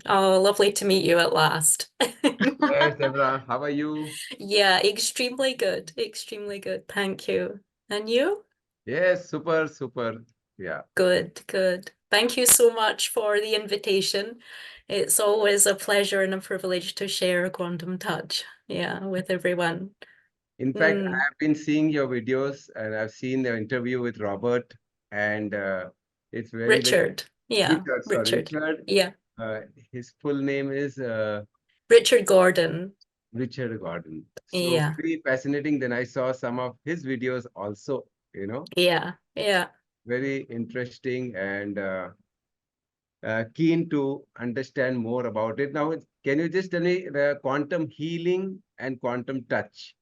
Oh, lovely to meet you at last. Yes, Deborah, how are you? Yeah, extremely good. Extremely good. Thank you. And you? Yes, super, super. Yeah. Good, good. Thank you so much for the invitation. It's always a pleasure and a privilege to share Quantum Touch, yeah, with everyone. In fact, I Mm. have been seeing your videos and I've seen the interview with Robert, and it's very, very Richard. Yeah, Richard, sorry, Richard. Richard. Yeah, Uh, his full name is Richard Gordon. Richard Gordon. So Yeah, very fascinating. Then I saw some of his videos also, you know, yeah, yeah. very interesting and keen to understand more about it. Now, can you just tell me the quantum healing and quantum touch?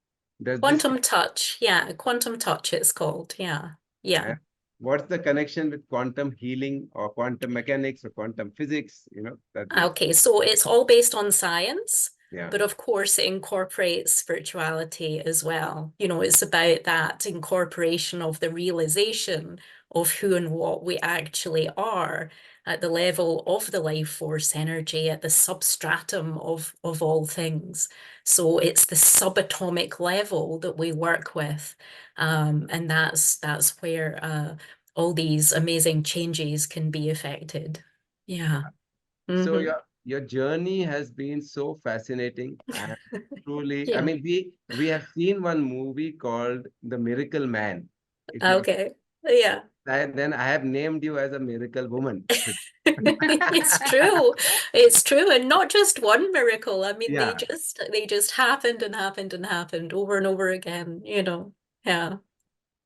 Does this Quantum Touch. Yeah, Quantum Touch it's called. Yeah, uh, yeah. what's the connection with quantum healing or quantum mechanics or quantum physics? That this. Okay, so it's all based on science, Yeah. but of course it incorporates spirituality as well. It's about that incorporation of the realization of who and what we actually are at the level of the life force energy, at the substratum of all things. So it's the subatomic level that we work with. And that's where all these amazing changes can be affected. Yeah. So Mm-hmm. your journey has been so fascinating and truly. I Yeah. mean, we have seen one movie called The Miracle Man. If you Okay. Yeah. then I have named you as a miracle woman. It's true. It's true. And not just one miracle. I mean, they Yeah. just they just happened and happened and happened over and over again. Yeah.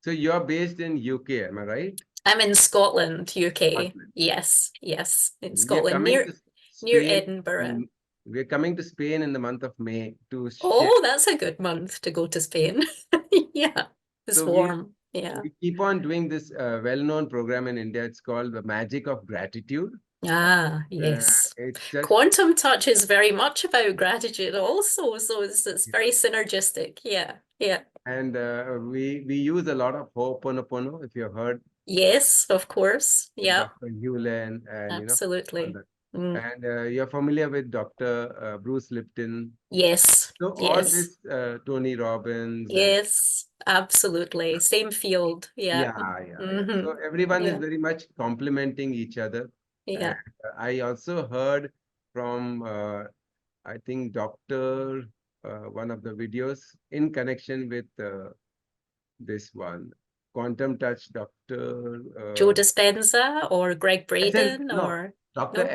So you're based in UK, am I right? I'm in Scotland, UK. Scotland. Yes, yes, in We are Scotland, coming near to near Spain. Edinburgh. We're coming to Spain in the month of May to share. Oh, that's a good month to go to Spain. Yeah. It's So we warm. Yeah. we keep on doing this well-known program in India. It's called the Magic of Gratitude. Ah, yes. It's just Quantum touch is very much about gratitude also, so it's very synergistic. Yeah, yeah. and we use a lot of Ho'oponopono, if you've heard Yes, of course. Yeah, Dr. Hewlin and all absolutely. that. Mm. And you're familiar with Dr. Bruce Lipton. Yes, So all yes, this Tony Robbins and yes, absolutely. Same field. Yeah. yeah. So Mm-hmm. everyone is Yeah, very much complementing each other. And yeah. I also heard from I think Doctor one of the videos in connection with this one quantum touch Doctor Joe Dispenza or Greg Essen. Braden No, or Doctor no?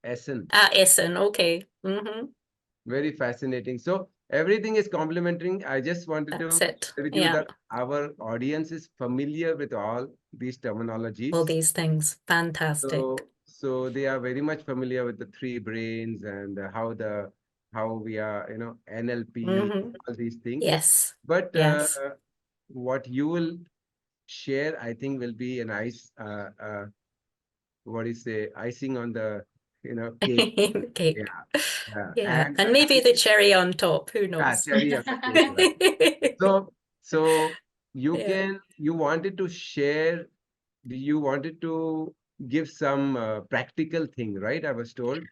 Essen. Ah, Essen. Okay. Mm-hmm. Very fascinating. So everything is complementing. I just wanted That's to it. share with you Yeah. that our audience is familiar with all these All terminologies. these things. Fantastic. So they are very much familiar with the three brains and how we are, NLP, Mm-hmm. all these things. Yes. But Yes. what you will share, I think, will be a nice, what do you say, icing on the, cake. Cake. Yeah, yeah. Yeah. And And maybe the cherry on top. Who knows? cherry on the cake, right? So Yeah. you wanted to share, you wanted to give some practical thing, right? I was told.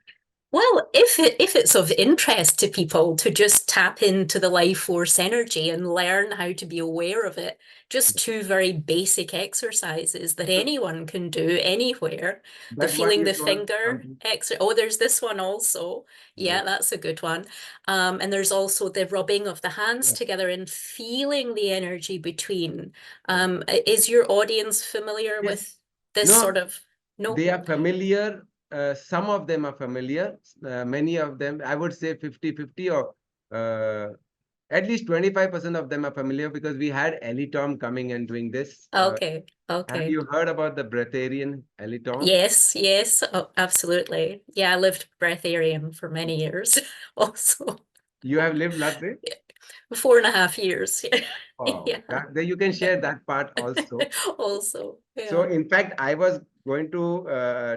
Well, if it's of interest to people to just tap into the life force energy and learn how to be aware of it, just two very basic exercises that So anyone can do anywhere. The that one feeling you the told finger something. exercise. Oh, there's this one also. Yeah. Yeah, that's a good one. And there's also the rubbing of the hands Yeah. together and feeling the energy between. Yeah. Is your audience familiar Yes. with this sort No, of? No? they are familiar. Some of them are familiar. Many of them, I would say 50-50 or uh, at least 25% of them are familiar because we had Ellie Tom coming and doing this. Okay, Have okay. you heard about the breatharian Ellie Tom? Yes, yes, oh, absolutely. Yeah, I lived breatharian for many years also. You have lived that way? 4.5 years. Oh, Yeah, that you can share that part also. also. So, Yeah. in fact, I was going to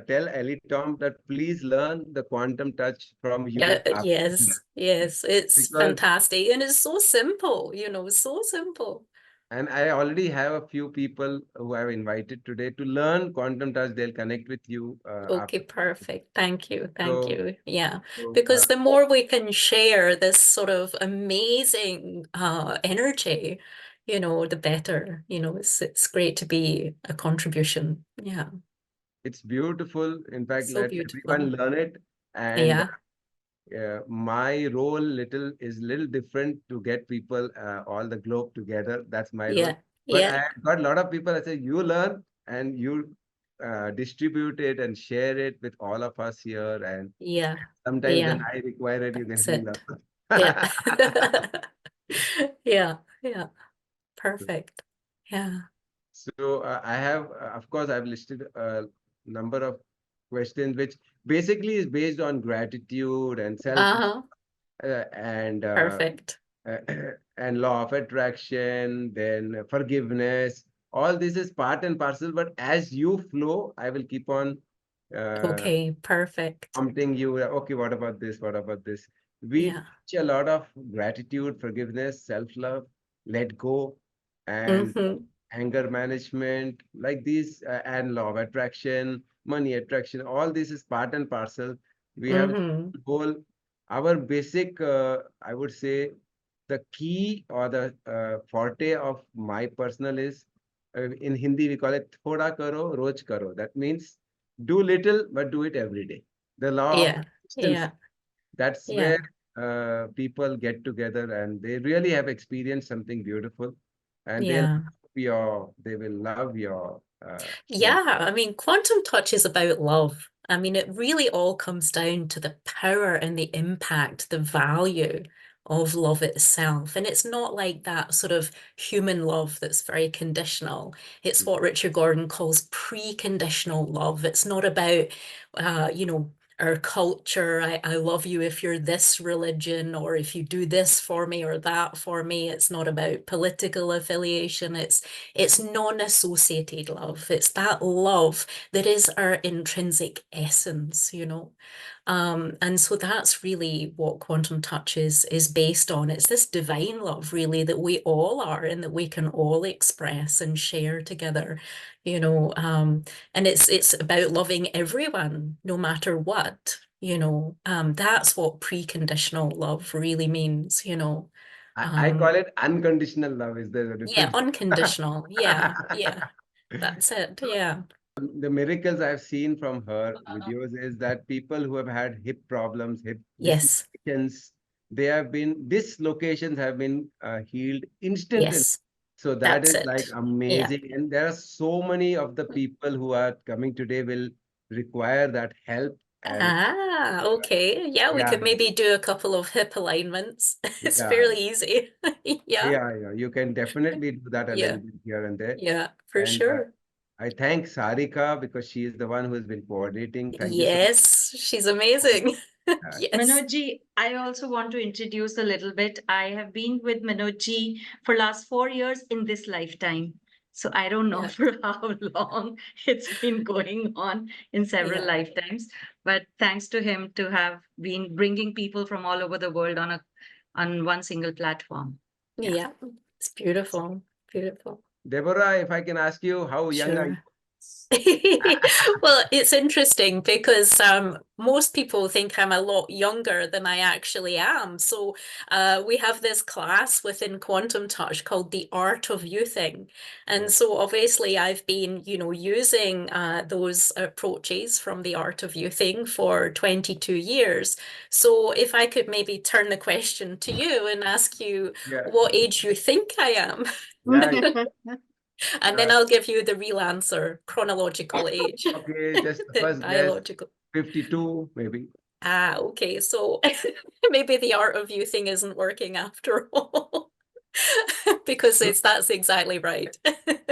tell Ellie Tom that please learn the quantum touch from you after Yes, that. yes, it's Because fantastic. And it's so simple, so simple. And I already have a few people who I've invited today to learn quantum touch. They'll connect with you Okay, after. perfect. Thank you. Thank So, you. Yeah. so Because the more we can share this sort of amazing energy, the better. It's great to be a contribution. Yeah. it's beautiful. In fact, So let everyone beautiful. learn it. And Yeah. my role little different to get people all the globe together. That's my role. Yeah. But Yeah. I have got a lot of people. I say you learn and you distribute it and share it with all of us here. And Yeah. sometimes when Yeah. I require it, you can That's help me it. Yeah. learn. Yeah. Yeah. Perfect. Yeah. So I have, of course, I've listed a number of questions, which basically is based on gratitude and self Uh-huh. and Perfect. uh, and law of attraction, then forgiveness. All this is part and parcel. But as you flow, I will keep on uh, Okay. Perfect. prompting you. Okay, what about this? What about this? We Yeah. teach a lot of gratitude, forgiveness, self-love, let go, and Mm-hmm. anger management, like these, and law of attraction, money attraction, all this is part and parcel. We have Mm-hmm. whole, our basic, I would say, the key or the forte of my personal is, in Hindi, we call it thoda karo, roj karo. That means do little, but do it every day. The law of Yeah. consistency. Yeah. That's Yeah. where people get together and they really have experienced something beautiful, and Yeah. they will love your service. Yeah, I mean, quantum touch is about love. I mean, it really all comes down to the power and the impact, the value of love itself. And it's not like that sort of human love that's very conditional. It's what Richard Gordon calls preconditional love. It's not about, our culture. I love you if you're this religion or if you do this for me or that for me. It's not about political affiliation. It's non-associated love. It's that love that is our intrinsic essence. And so that's really what quantum touch is based on. It's this divine love, really, that we all are and that we can all express and share together, you know. And it's about loving everyone, no matter what. That's what preconditional love really means. I Um, call it unconditional love. Is there a yeah, difference? unconditional. Yeah, yeah. That's it. Yeah. The miracles I've seen from her videos is that people who have had hip problems, hip Yes. dislocations have been healed instantly. Yes. So that That's is like it. Yeah. amazing. And there are so many of the people who are coming today will require that help. And Ah, okay. Yeah, we yeah, could maybe do a couple of hip alignments. It's yeah, fairly easy. Yeah. yeah. You can definitely do that a little Yeah. bit here and there. Yeah, for And sure. I thank Sarika because she is the one who has been coordinating. Thank you so Yes, she's amazing. much. Yes. Manoj Ji, I also want to introduce a little bit. I have been with Manoj Ji for last 4 years in this lifetime. So I don't know Yeah. for how long it's been going on in several Yeah. lifetimes, but thanks to him to have been bringing people from all over the world on one single platform. Yeah. Yeah. It's beautiful. Beautiful. Deborah, if I can ask you, how young are you? Sure. Well, it's interesting because most people think I'm a lot younger than I actually am. So we have this class within Quantum Touch called the Art of Youthing. And so obviously I've been, using those approaches from the Art of Youthing for 22 years. So if I could maybe turn the question to you and ask you Yeah, what age you think I am. yeah. And then Uh, I'll give you the real answer, chronological age, okay, just the first guess, biological. 52, maybe. Ah, okay. So maybe the art of youthing isn't working after all. Because No, that's exactly right.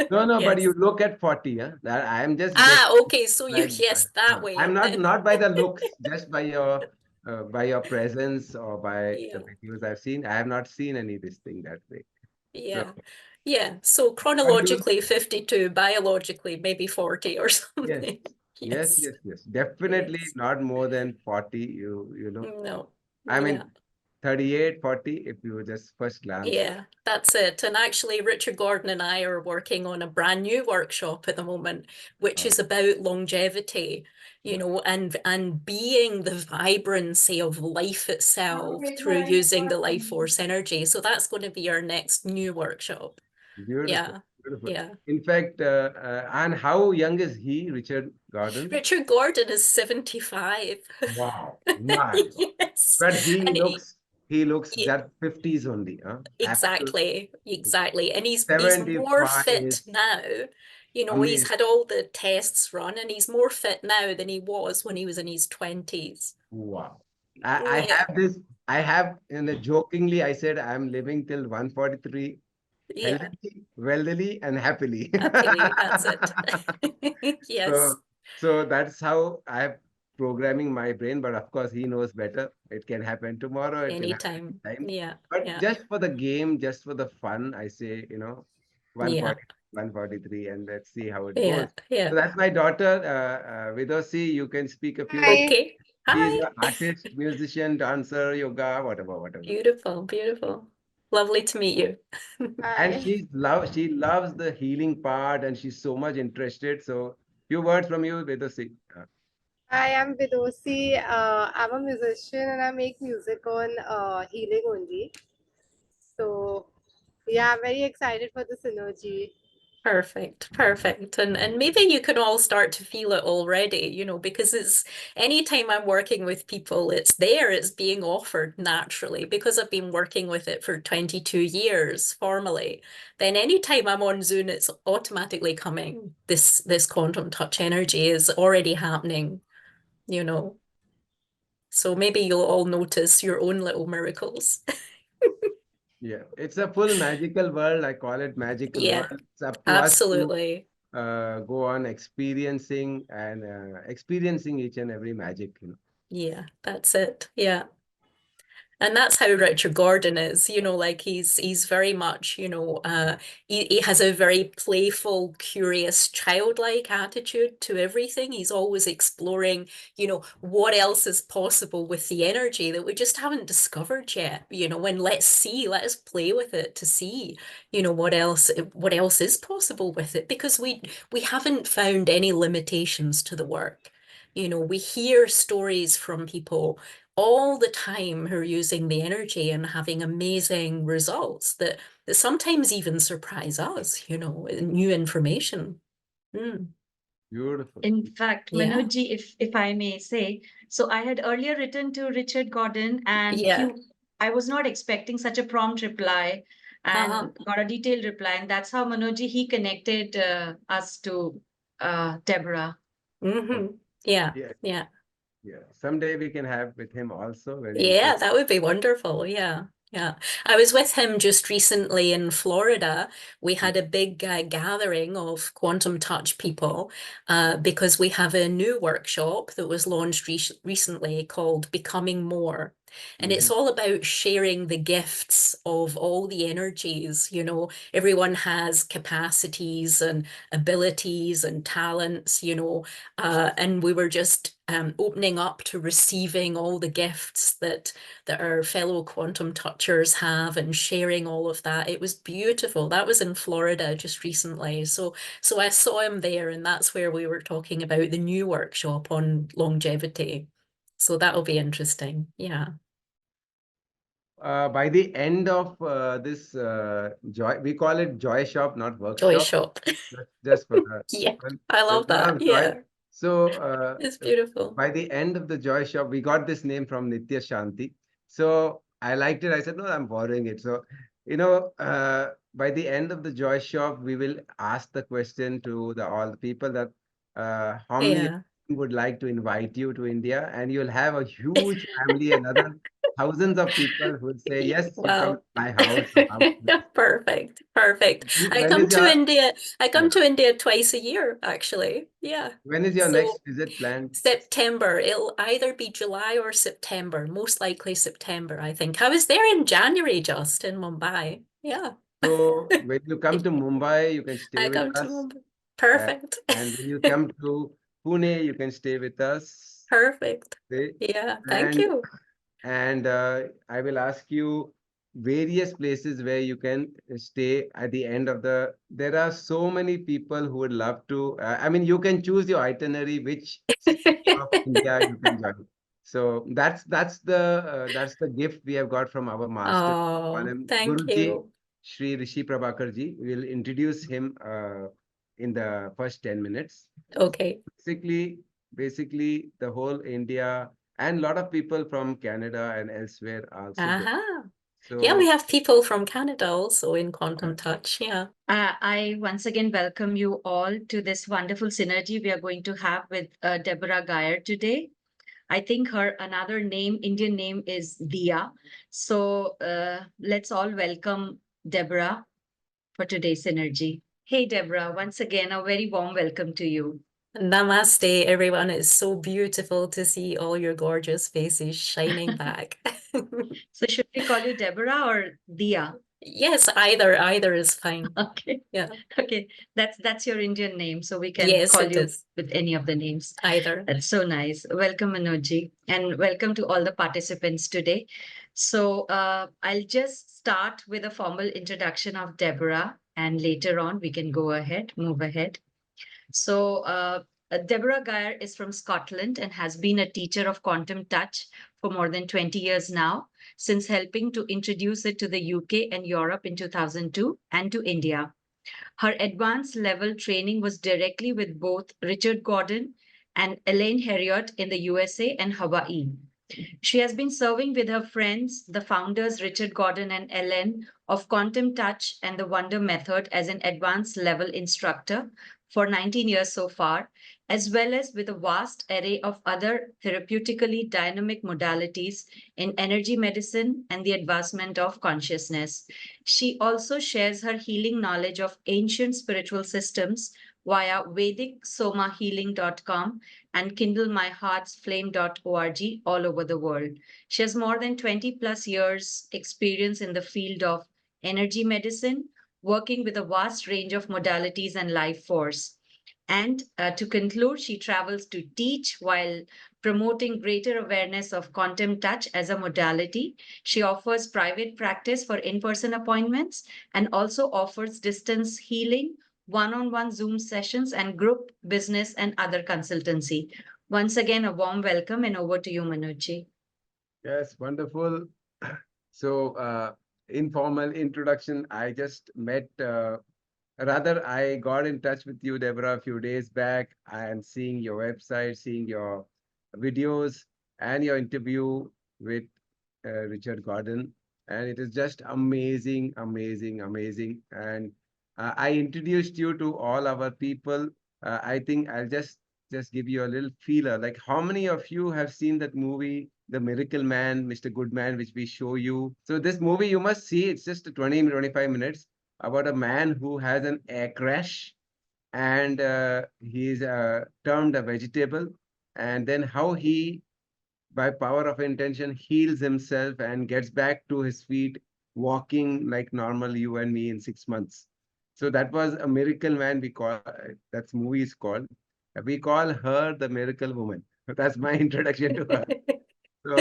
no, but you Yes. look at 40, huh? That I am just Ah, guessing okay. So you like that. guessed that I'm way not then. not by the looks, just by your presence or by the Yeah. videos I've seen. I have not seen any this thing that way. So, Yeah. Yeah. So but you, chronologically 52, biologically maybe 40 or yes, something. Yes. yes. Definitely Yes. not more than 40. You know. No. I Yeah. mean, 38, 40, if you just first glance. Yeah, that's it. And actually, Richard Gordon and I are working on a brand new workshop at the moment, which is about longevity, you know, and being the vibrancy of life itself through using the life force energy. So that's going to be our next new workshop. Beautiful, Yeah, beautiful. yeah. In fact, and how young is he, Richard Gordon? Richard Gordon is 75. Wow, my God. Yes. But And he looks he, that 50s only, huh? Absolutely. exactly. And he's more 75 fit is now. You know, he's amazing. had all the tests run and he's more fit now than he was when he was in his 20s. Wow. Oh I yeah. have this, I have in a jokingly, I said I'm living till 143, Yeah. healthy, wealthily, and happily. Happily, that's it. Yes. So, so that's how I'm programming my brain. But of course, he knows better. It can happen tomorrow. It can happen Anytime. anytime. Yeah. But Yeah. just for the game, just for the fun, I say, 140, Yeah. 143, and let's see how it Yeah. goes. Yeah. So that's my daughter, Vidosi. You can speak a few words. Hi. Okay. She's Hi. an artist, musician, dancer, yoga, whatever, whatever. Beautiful, beautiful. Lovely to meet you. And Hi. she loves the healing part, and she's so much interested. So, few words from you, Vidosi. Hi, I'm Vidosi. I'm a musician and I make music on healing only. So, yeah, I'm very excited for the synergy. Perfect, perfect. And maybe you can all start to feel it already, you know, because it's anytime I'm working with people, it's there, it's being offered naturally because I've been working with it for 22 years formally. Then anytime I'm on Zoom, it's automatically coming. This quantum touch energy is already happening, you know. So maybe you'll all notice your own little miracles. Yeah, it's a full magical world. I call it magical Yeah, world. It's up to us to absolutely. go on experiencing and experiencing each and every magic. Yeah, that's it. Yeah. And that's how Richard Gordon is, you know, like he's very much, you know, he has a very playful, curious, childlike attitude to everything. He's always exploring, you know, what else is possible with the energy that we just haven't discovered yet, you know, and let us play with it to see, you know, what else is possible with it, because we haven't found any limitations to the work. You know, we hear stories from people all the time who are using the energy and having amazing results that sometimes even surprise us, you know, new information. Mm, Beautiful. In fact, yeah, Manoj, if I may say, so I had earlier written to Richard Gordon, and yeah. I was not expecting such a prompt reply, Uh-huh. and got a detailed reply, and that's how Manoj he connected us to Deborah. Yeah, Yeah, yeah. yeah. Someday we can have with him also when he Yeah, comes. that would be wonderful. Yeah. Yeah. I was with him just recently in Florida. We had a big gathering of quantum touch people because we have a new workshop that was launched recently called Becoming More. And it's Mhm. all about sharing the gifts of all the energies. You know, everyone has capacities and abilities and talents, you know, and we were just opening up to receiving all the gifts that our fellow quantum touchers have and sharing all of that. It was beautiful. That was in Florida just recently. So I saw him there, and that's where we were talking about the new workshop on longevity. So that'll be interesting. Yeah. By the end of this joy, we call it joy shop, not Joy workshop. shop. Just for the Yeah. people. I There's love a lot that. of joy. Yeah. So It's beautiful. by the end of the joy shop, we got this name from Nitya Shanti. So I liked it. I said, no, I'm borrowing it. So, by the end of the joy shop, we will ask the question to all the people that how many Yeah. would like to invite you to India, and you'll have a huge family, another thousands of people who will say, yes, you come to Wow. my house. Or house. Perfect. Perfect. I When come is to your India. I come yeah? to India twice a year, actually. Yeah. When is your So next visit planned? September. It'll either be July or September. Most likely September, I think. I was there in January just in Mumbai. Yeah. So when you come to Mumbai, you can stay I with come to us. Mumbai. Uh, Perfect. and when you come to Pune, you can stay with us. Perfect. Okay? Yeah. Thank And you. and I will ask you various places where you can stay at the end of the. There are so many people who would love to. I mean, you can choose your itinerary, which city of India you can join. So that's the gift we have got from our master, Oh, Param thank Guruji, you. Sri Rishi Prabhakar ji. We'll introduce him in the first 10 minutes. Okay. Basically, the whole India and a lot of people from Canada and elsewhere are also there. Uh-huh. Yeah, we So, have people from Canada also in uh, Quantum Touch. Yeah. I once again welcome you all to this wonderful synergy we are going to have with Deborah Gair today. I think her another name, Indian name is Dia. So let's all welcome Deborah for today's synergy. Hey, Deborah, once again, a very warm welcome to you. Namaste, everyone. It's so beautiful to see all your gorgeous faces shining back. So should we call you Deborah or Dia? Yes, either is fine. Okay. Yeah. Okay. That's your Indian name, so we can Yes, call it you is. with any of the names. Either. That's so nice. Welcome, Manoj, and welcome to all the participants today. So I'll just start with a formal introduction of Deborah, and later on we can move ahead. So Deborah Gair is from Scotland and has been a teacher of quantum touch for more than 20 years now, since helping to introduce it to the UK and Europe in 2002 and to India. Her advanced level training was directly with both Richard Gordon and Elaine Heriot in the USA and Hawaii. She has been serving with her friends, the founders Richard Gordon and Ellen of Quantum Touch and the Wonder Method as an advanced level instructor for 19 years so far, as well as with a vast array of other therapeutically dynamic modalities in energy medicine and the advancement of consciousness. She also shares her healing knowledge of ancient spiritual systems via VedicSomaHealing.com and KindleMyHeart'sFlame.org all over the world. She has more than 20 plus years experience in the field of energy medicine, working with a vast range of modalities and life force. And to conclude, she travels to teach while promoting greater awareness of quantum touch as a modality. She offers private practice for in person appointments and also offers distance healing, one on one Zoom sessions, and group business and other consultancy. Once again, a warm welcome and over to you, Manoj. yes, wonderful. So, informal introduction. I just met, rather, I got in touch with you, Deborah, a few days back. And seeing your website, seeing your videos, and your interview with Richard Gordon. And it is just amazing, amazing, amazing. And I introduced you to all our people. I think I'll just give you a little feeler. Like, how many of you have seen that movie, The Miracle Man, Mr. Goodman, which we show you? So this movie you must see. It's just 20, 25 minutes about a man who has an air crash, and he's termed a vegetable, and then how he, by power of intention, heals himself and gets back to his feet, walking like normal you and me in 6 months. So that was a miracle man. We call that movie is called. We call her the miracle woman. That's my introduction to her. So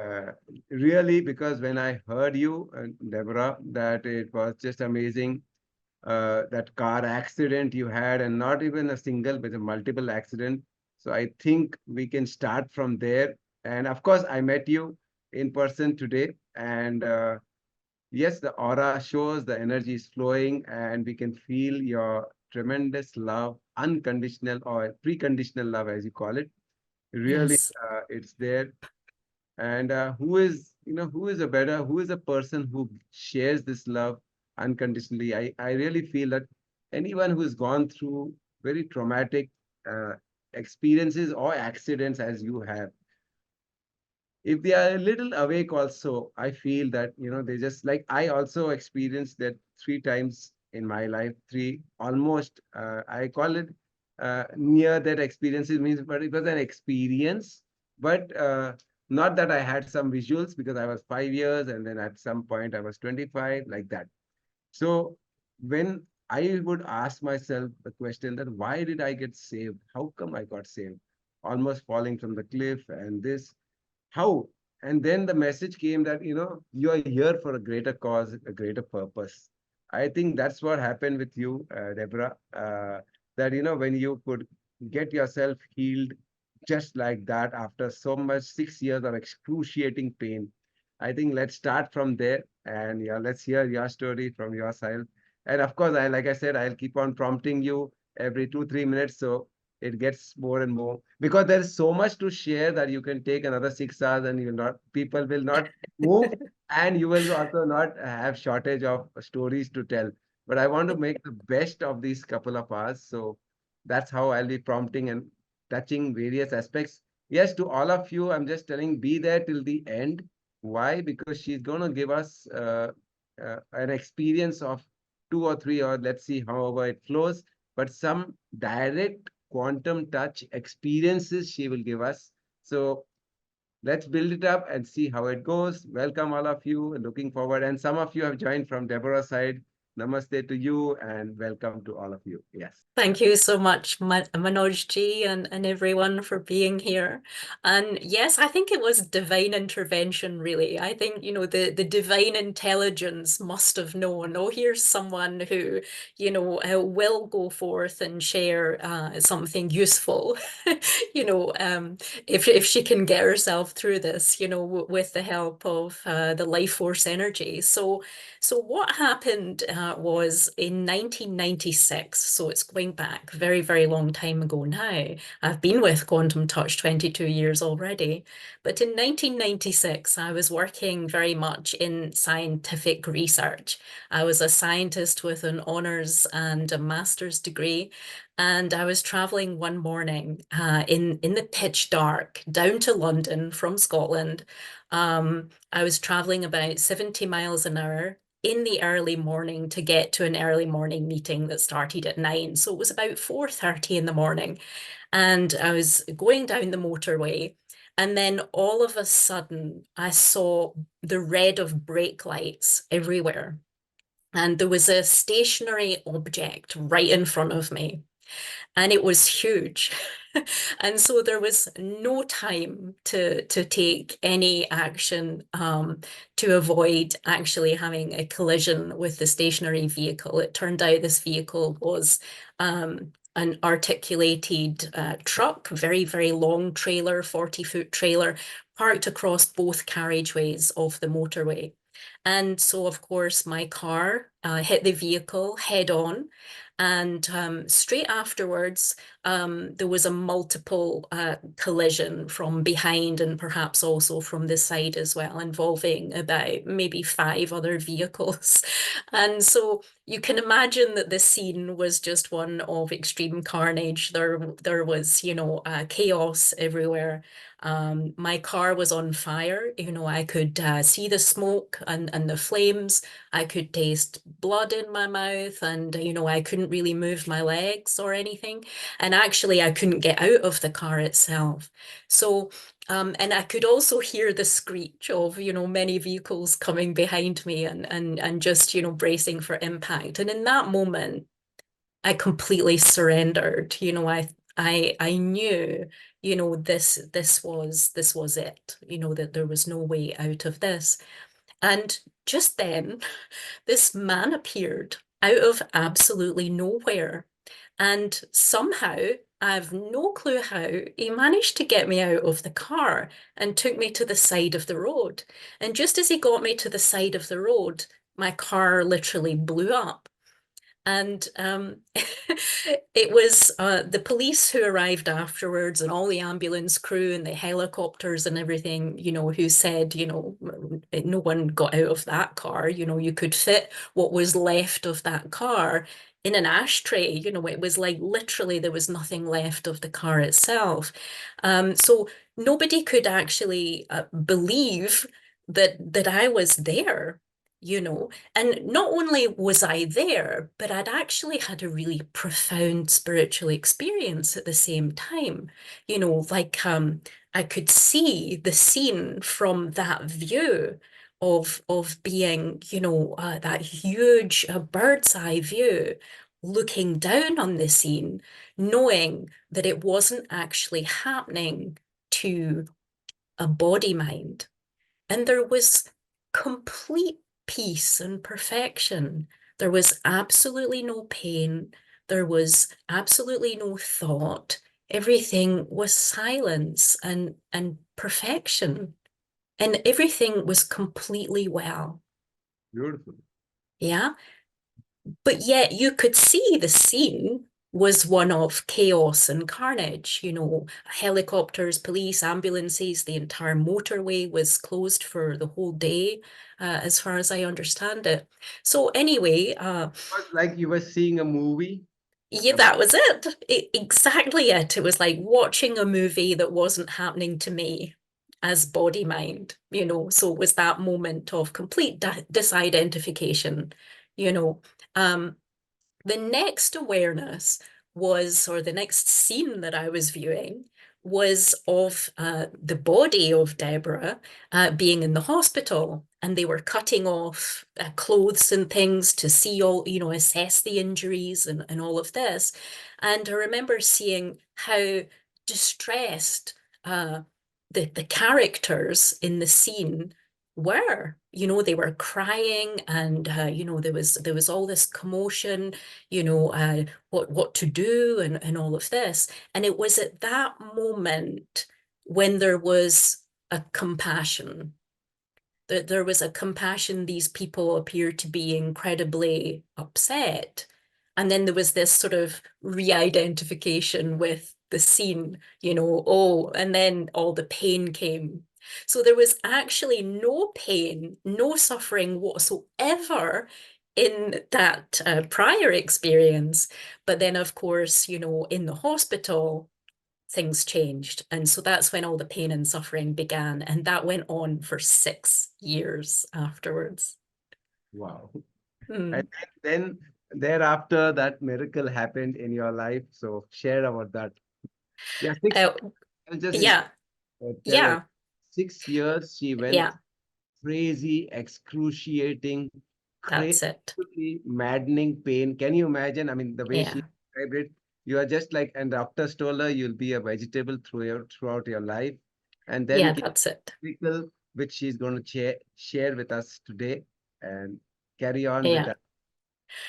uh, really, because when I heard you, Deborah, that it was just amazing. That car accident you had, and not even a single, but a multiple accident. So I think we can start from there. And of course, I met you in person today, and yes, the aura shows the energy is flowing, and we can feel your tremendous love, unconditional or preconditional love, as you call it. Really, Yes. it's there. And who is a better, who is a person who shares this love unconditionally? I really feel that anyone who's gone through very traumatic uh, experiences or accidents as you have, if they are a little awake also, I feel that, they just, like, I also experienced that 3 times in my life, three almost, I call it near that experiences means, but it was an experience. But not that I had some visuals, because I was 5 years and then at some point I was 25, like that. So when I would ask myself the question that why did I get saved? How come I got saved? Almost falling from the cliff and this. How? And then the message came that, you are here for a greater cause, a greater purpose. I think that's what happened with you, Deborah, that, when you could get yourself healed just like that after so much 6 years of excruciating pain. I think let's start from there, and yeah, let's hear your story from your side. And of course, like I said, I'll keep on prompting you every 2, 3 minutes. So it gets more and more, because there is so much to share that you can take another 6 hours and people will not move, and you will also not have shortage of stories to tell. But I want to make the best of these couple of hours. So that's how I'll be prompting and touching various aspects. Yes, to all of you, I'm just telling, be there till the end. Why? Because she's going to give us an experience of 2 or 3, or let's see however it flows, but some direct quantum touch experiences she will give us. So let's build it up and see how it goes. Welcome all of you, looking forward. And some of you have joined from Deborah's side. Namaste to you and welcome to all of you. Yes. Thank you so much, Manoj Ji, and everyone for being here. And yes, I think it was divine intervention, really. I think, the divine intelligence must have known, oh, here's someone who, will go forth and share something useful, if she can get herself through this, with the help of the life force energy. So what happened was in 1996, so it's going back very, very long time ago now. I've been with Quantum Touch 22 years already. But in 1996, I was working very much in scientific research. I was a scientist with an honours and a master's degree. And I was traveling one morning in the pitch dark down to London from Scotland. I was traveling about 70 miles an hour in the early morning to get to an early morning meeting that started at 9. So it was about 4:30 in the morning. And I was going down the motorway. And then all of a sudden, I saw the red of brake lights everywhere. And there was a stationary object right in front of me. And it was huge. And so there was no time to take any action to avoid actually having a collision with the stationary vehicle. It turned out this vehicle was an articulated truck, very, very long trailer, 40-foot trailer, parked across both carriageways of the motorway. And so, of course, my car hit the vehicle head on. And straight afterwards, there was a multiple collision from behind and perhaps also from the side as well, involving about maybe 5 other vehicles. And so you can imagine that the scene was just one of extreme carnage. There was, chaos everywhere. My car was on fire. I could see the smoke and the flames. I could taste blood in my mouth, and I couldn't really move my legs or anything. And actually, I couldn't get out of the car itself. So, and I could also hear the screech of many vehicles coming behind me and just bracing for impact. And in that moment, I completely surrendered. I knew, this was it. That there was no way out of this. And just then, this man appeared out of absolutely nowhere. And somehow, I've no clue how, he managed to get me out of the car and took me to the side of the road. And just as he got me to the side of the road, my car literally blew up. And it was the police who arrived afterwards, and all the ambulance crew and the helicopters and everything, who said, no one got out of that car. You could fit what was left of that car in an ashtray. It was like literally there was nothing left of the car itself. So nobody could actually believe that I was there. And not only was I there, but I'd actually had a really profound spiritual experience at the same time. Like I could see the scene from that view of being, that huge bird's eye view, looking down on the scene, knowing that it wasn't actually happening to a body mind. And there was complete peace and perfection. There was absolutely no pain. There was absolutely no thought. Everything was silence and perfection. And everything was completely well. Beautiful. Yeah. But yet you could see the scene was one of chaos and carnage. Helicopters, police, ambulances, the entire motorway was closed for the whole day, as far as I understand it. So anyway, It was like you were seeing a movie. yeah, that was it. Exactly it. It was like watching a movie that wasn't happening to me as body mind, So it was that moment of complete disidentification, you know. Um, the next awareness was, or the next scene that I was viewing was of the body of Deborah being in the hospital, and they were cutting off clothes and things to see all, assess the injuries and all of this. And I remember seeing how distressed uh, the characters in the scene were. They were crying, and there was all this commotion, what to do and all of this. And it was at that moment when there was a compassion. That there was a compassion. These people appeared to be incredibly upset. And then there was this sort of re-identification with the scene, oh, and then all the pain came. So there was actually no pain, no suffering whatsoever in that prior experience. But then, of course, in the hospital, things changed. And so that's when all the pain and suffering began. And that went on for 6 years afterwards. Wow. Mm. And then thereafter, that miracle happened in your life. So share about that. Yeah, Uh, I'll just yeah, tell yeah, 6 years she went yeah, crazy, excruciating, that's it. crazy, maddening pain. Can you imagine? I mean, the way she Yeah, described it, you are just like, and doctors told her you'll be a vegetable throughout your life. And then yeah, came that's it. a miracle, which she's going to share with us today and carry on with Yeah. that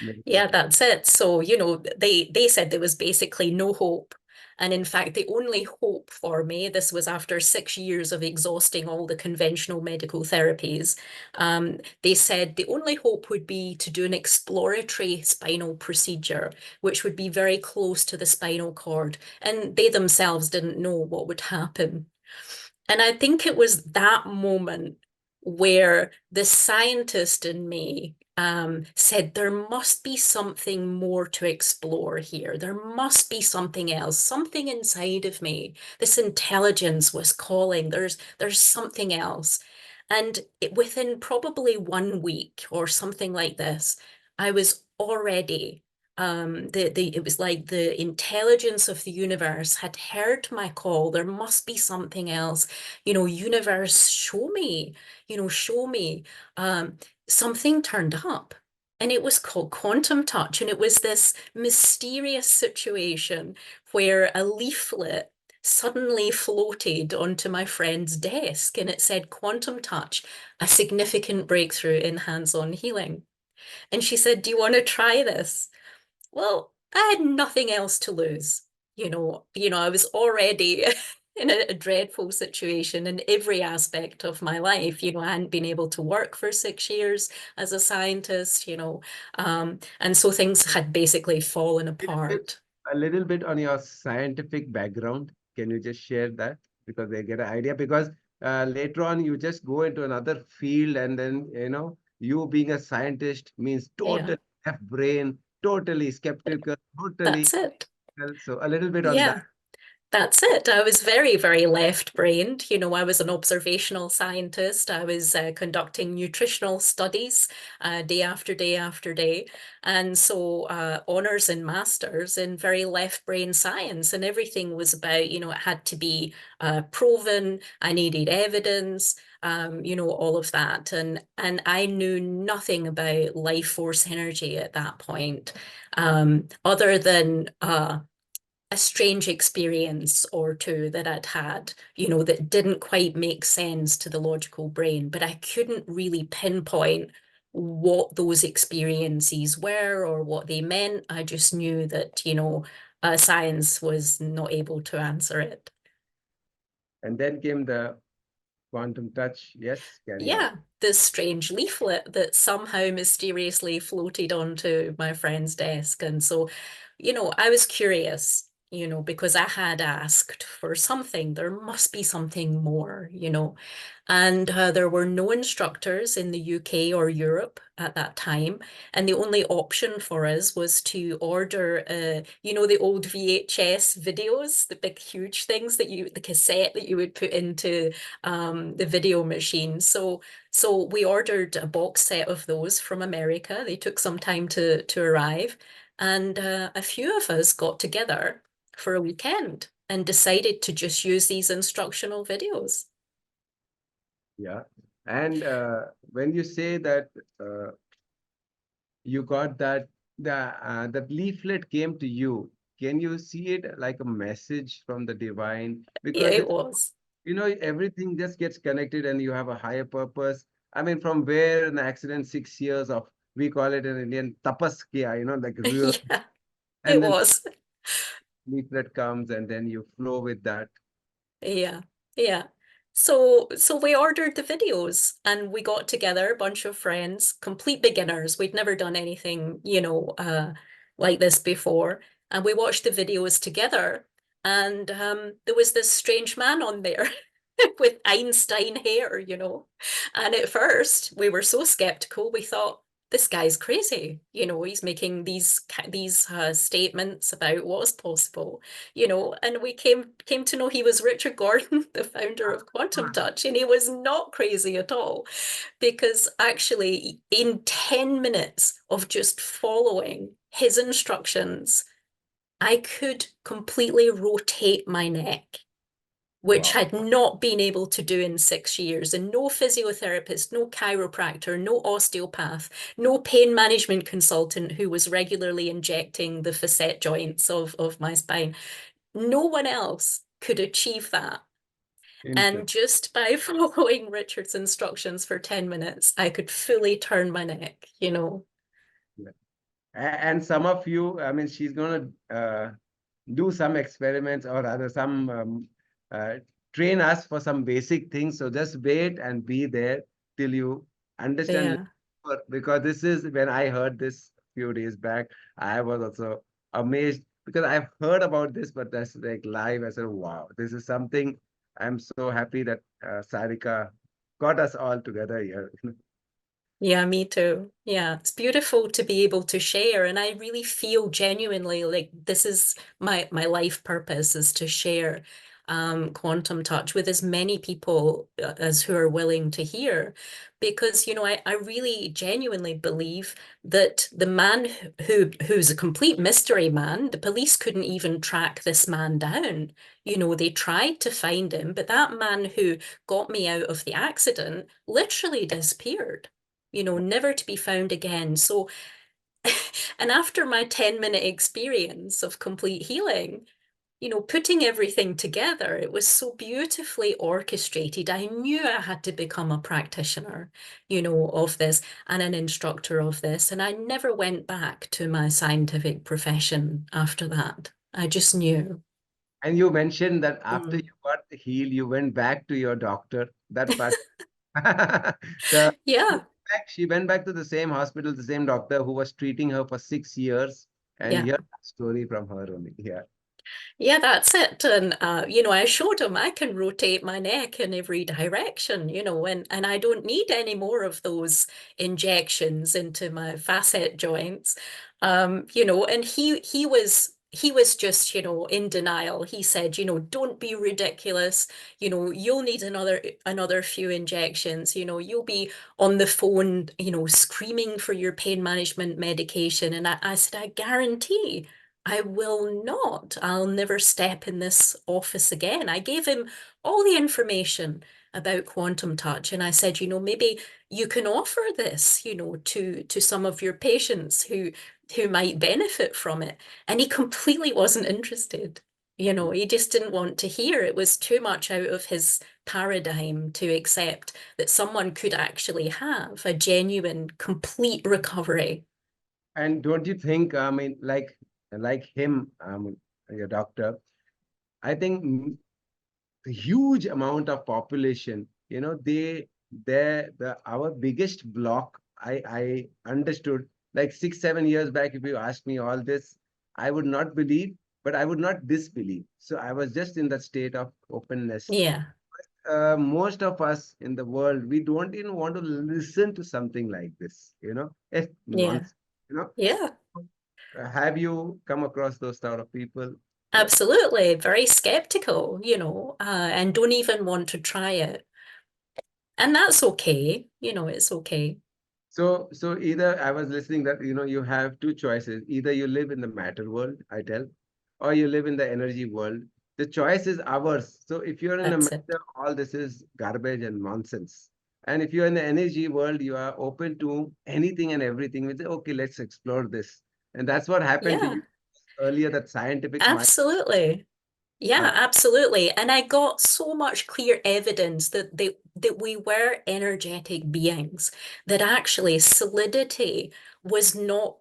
miracle. Yeah, that's it. So, they said there was basically no hope. And in fact, the only hope for me, this was after 6 years of exhausting all the conventional medical therapies. They said the only hope would be to do an exploratory spinal procedure, which would be very close to the spinal cord. And they themselves didn't know what would happen. And I think it was that moment where the scientist in me said, there must be something more to explore here. There must be something else, something inside of me. This intelligence was calling. There's something else. And within probably 1 week or something like this, I was already it was like the intelligence of the universe had heard my call. There must be something else. Universe, show me, show me. Um, Something turned up, and it was called quantum touch. And it was this mysterious situation where a leaflet suddenly floated onto my friend's desk, and it said quantum touch, a significant breakthrough in hands-on healing. And she said, do you want to try this? Well, I had nothing else to lose. I was already in a dreadful situation in every aspect of my life. I hadn't been able to work for 6 years as a scientist, and so things had basically fallen Little bit, apart. a little bit on your scientific background. Can you just share that? Because they get an idea. Because later on, you just go into another field, and then, you being a scientist means Yeah, totally left brain, totally skeptical, totally. that's it. So a little bit on that. Yeah. That's it. I was very, very left-brained. I was an observational scientist. I was conducting nutritional studies day after day after day. And so honors and masters in very left-brain science. And everything was about, it had to be proven. I needed evidence, all of that. And I knew nothing about life force energy at that point, other than a strange experience or two that I'd had, that didn't quite make sense to the logical brain, but I couldn't really pinpoint what those experiences were or what they meant. I just knew that, science was not able to answer it. And then came the quantum touch. Yes, carry on. Yeah, this strange leaflet that somehow mysteriously floated onto my friend's desk. And so, I was curious, because I had asked for something. There must be something more, And there were no instructors in the UK or Europe at that time. And the only option for us was to order, the old VHS videos, the big, huge things the cassette that you would put into the video machine. So we ordered a box set of those from America. They took some time to arrive. And a few of us got together for a weekend and decided to just use these instructional videos. Yeah. And when you say that you got that leaflet came to you, can you see it like a message from the divine? Yeah, Because it was. everything just gets connected and you have a higher purpose. I mean, from where an accident, 6 years of, we call it in Indian, tapas kiya, like real, Yeah, it and then was. leaflet comes and then you flow with that. Yeah, yeah. So we ordered the videos and we got together, a bunch of friends, complete beginners. We'd never done anything, like this before. And we watched the videos together. And there was this strange man on there with Einstein hair, And at first we were so skeptical, we thought, this guy's crazy. He's making these statements about what's possible, and we came to know he was Richard Gordon, the founder of Quantum Touch, and he was not crazy at all, because actually in 10 minutes of just following his instructions, I could completely rotate my neck, which Wow. had not been able to do in 6 years. And no physiotherapist, no chiropractor, no osteopath, no pain management consultant who was regularly injecting the facet joints of my spine. No one else could achieve that. Interesting. And just by following Richard's instructions for 10 minutes, I could fully turn my neck, Yeah. And some of you, I mean, she's going to do some experiments or rather some uh, train us for some basic things. So just wait and be there till you understand. Yeah. Because this is when I heard this few days back, I was also amazed because I've heard about this, but that's like live. I said, wow, this is something. I'm so happy that Sarika got us all together here. Yeah, me too. Yeah, it's beautiful to be able to share, and I really feel genuinely like this is my life purpose, is to share quantum touch with as many people as who are willing to hear, because I really genuinely believe that the man who's a complete mystery man, the police couldn't even track this man down. They tried to find him, but that man who got me out of the accident literally disappeared, never to be found again. So, and after my 10-minute experience of complete healing, putting everything together, it was so beautifully orchestrated. I knew I had to become a practitioner, of this and an instructor of this. And I never went back to my scientific profession after that. I just knew. And you mentioned that after Mm. you got healed, you went back to your doctor. That part. So Yeah, she went back to the same hospital, the same doctor who was treating her for 6 years. And yeah. here's a story from her only. Yeah. Yeah, that's it. And I showed him I can rotate my neck in every direction, and I don't need any more of those injections into my facet joints. And he was just, in denial. He said, don't be ridiculous. You'll need another few injections. You'll be on the phone, screaming for your pain management medication. And I said, I guarantee I will not. I'll never step in this office again. I gave him all the information about quantum touch, and I said, maybe you can offer this, to some of your patients who might benefit from it. And he completely wasn't interested. You know, he just didn't want to hear. It was too much out of his paradigm to accept that someone could actually have a genuine, complete recovery. And don't you think, I mean, like him, your doctor, I think the huge amount of population, our biggest block, I understood like 6 7 years back. If you asked me all this, I would not believe, but I would not disbelieve. So I was just in that state of openness. Yeah, Most of us in the world, we don't even want to listen to something like this, it's yeah, nonsense, you know yeah, have you come across those sort of people? Yeah. absolutely. Very skeptical, and don't even want to try it. And that's okay. It's okay. So either I was listening that, you have two choices. Either you live in the matter world, I tell, or you live in the energy world. The choice is ours. So if you're in the That's it. matter, all this is garbage and nonsense. And if you're in the energy world, you are open to anything and everything. We say, okay, let's explore this. And that's what happened to Yeah, you earlier, that scientific mind. absolutely. Yeah, absolutely. And I got so much clear evidence that we were energetic beings, that actually solidity was not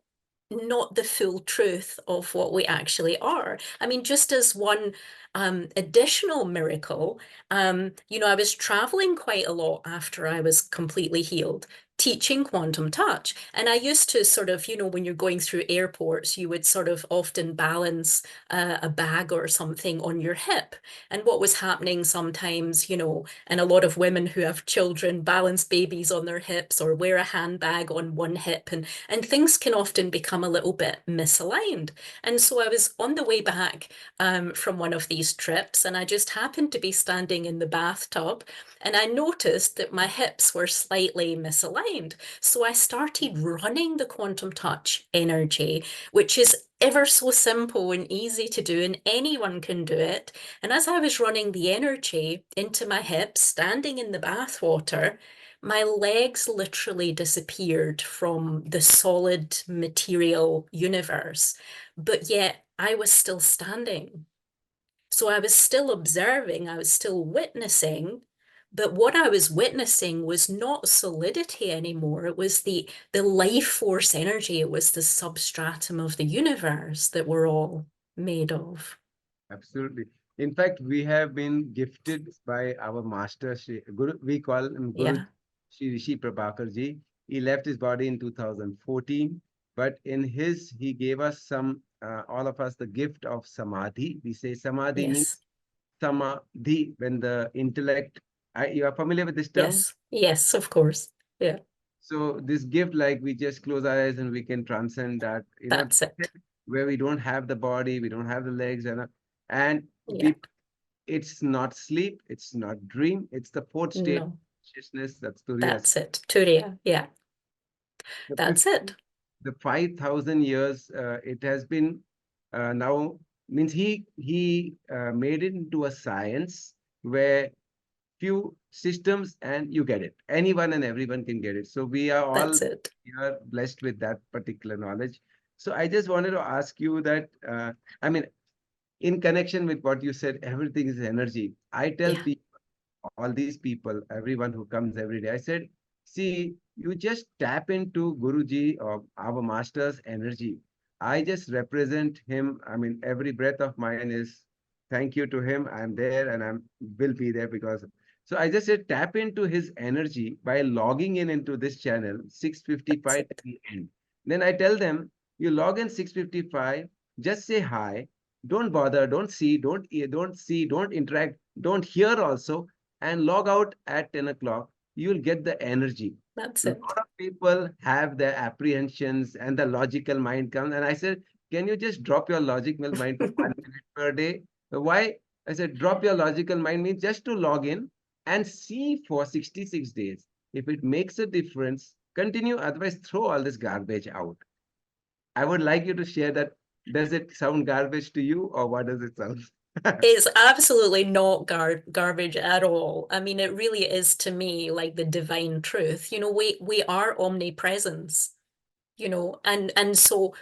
the full truth of what we actually are. I mean, just as one additional miracle, I was traveling quite a lot after I was completely healed, teaching quantum touch. And I used to sort of, when you're going through airports, you would sort of often balance a bag or something on your hip. And what was happening sometimes, and a lot of women who have children balance babies on their hips or wear a handbag on one hip, and things can often become a little bit misaligned. And so I was on the way back from one of these trips, and I just happened to be standing in the bathtub, and I noticed that my hips were slightly misaligned. So I started running the quantum touch energy, which is ever so simple and easy to do, and anyone can do it. And as I was running the energy into my hips, standing in the bath water, my legs literally disappeared from the solid material universe, but yet I was still standing. So I was still observing, I was still witnessing, but what I was witnessing was not solidity anymore. It was the life force energy. It was the substratum of the universe that we're all made of. Absolutely. In fact, we have been gifted by our master, Guru, we call him Guru Yeah. Shri Rishi Prabhakar Ji. He left his body in 2014, but he gave us all of us, the gift of samadhi. We say samadhi means Yes. samadhi, when the intellect, you are familiar with this term? Yes. Yes, of course. Yeah. So this gift, like we just close our eyes and we can transcend that, That's it. where we don't have the body, we don't have the legs, and Yeah. we it's not sleep, it's not dream, it's the fourth state of No, consciousness, that's Turiya. that's it. Turiya. Yeah. The That's 50, it. the 5,000 years, it has been now, means he made it into a science where few systems and you get it. Anyone and everyone can get it. So we are all That's it. here blessed with that particular knowledge. So I just wanted to ask you that, I mean, in connection with what you said, everything is energy. I tell Yeah. people, all these people, everyone who comes every day, I said, see, you just tap into Guruji or our master's energy. I just represent him. I mean, every breath of mine is thank you to him. I'm there and will be there because. So I just said tap into his energy by logging in into this channel That's 6:55 it. p.m. Then I tell them, you log in 6:55, just say hi. Don't bother, don't see, don't interact, don't hear also, and log out at 10 o'clock, you'll get the energy. That's A it. lot of people have their apprehensions and the logical mind comes. And I said, can you just drop your logical mind for 1 minute per day? Why? I said, drop your logical mind means just to log in and see for 66 days. If it makes a difference, continue. Otherwise, throw all this garbage out. I would like you to share that. Does it sound garbage to you or what does it sound? It's absolutely not garbage at all. I mean, it really is to me like the divine truth. We are omnipresence, and so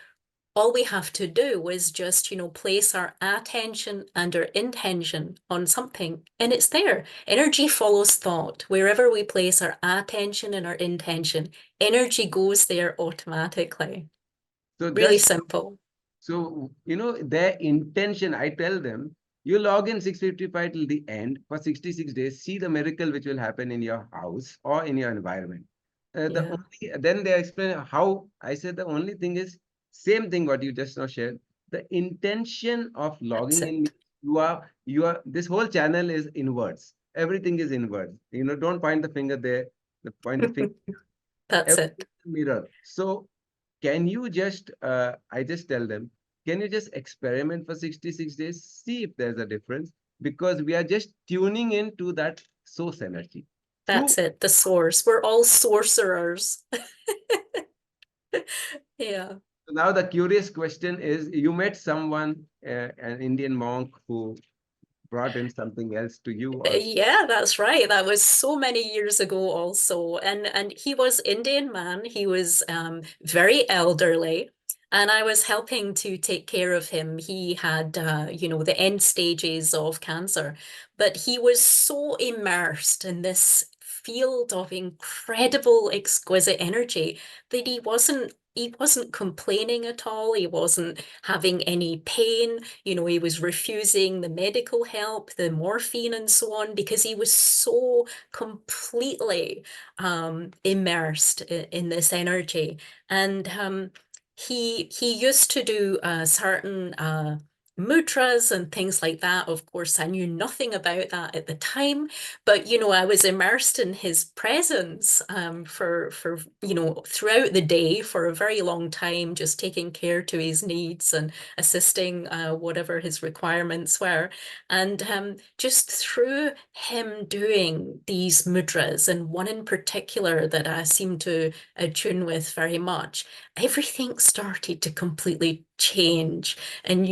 all we have to do is just, place our attention and our intention on something, and it's there. Energy follows thought. Wherever we place our attention and our intention, energy goes there automatically. So Really just simple. so their intention, I tell them, you log in 655 till the end for 66 days, see the miracle which will happen in your house or in your environment. Yeah, Then they explain how. I said the only thing is same thing what you just now shared. The intention of that's logging in it. means you are this whole channel is inwards. Everything is inwards. Don't point the finger there. Point the finger. That's Everything it. is a mirror. So can you just I just tell them, can you just experiment for 66 days, see if there's a difference, because we are just tuning into that source energy That's through. it. The source. We're all sorcerers. Yeah. So now the curious question is, you met someone, an Indian monk who brought in something else to you also. Yeah, that's right. That was so many years ago also. And he was Indian man. He was very elderly. And I was helping to take care of him. He had, the end stages of cancer, but he was so immersed in this field of incredible, exquisite energy that he wasn't complaining at all. He wasn't having any pain. He was refusing the medical help, the morphine, and so on, because he was so completely immersed in this energy. And he used to do certain mudras and things like that. Of course, I knew nothing about that at the time, but I was immersed in his presence for throughout the day for a very long time, just taking care to his needs and assisting whatever his requirements were. And just through him doing these mudras, and one in particular that I seem to attune with very much, everything started to completely change. And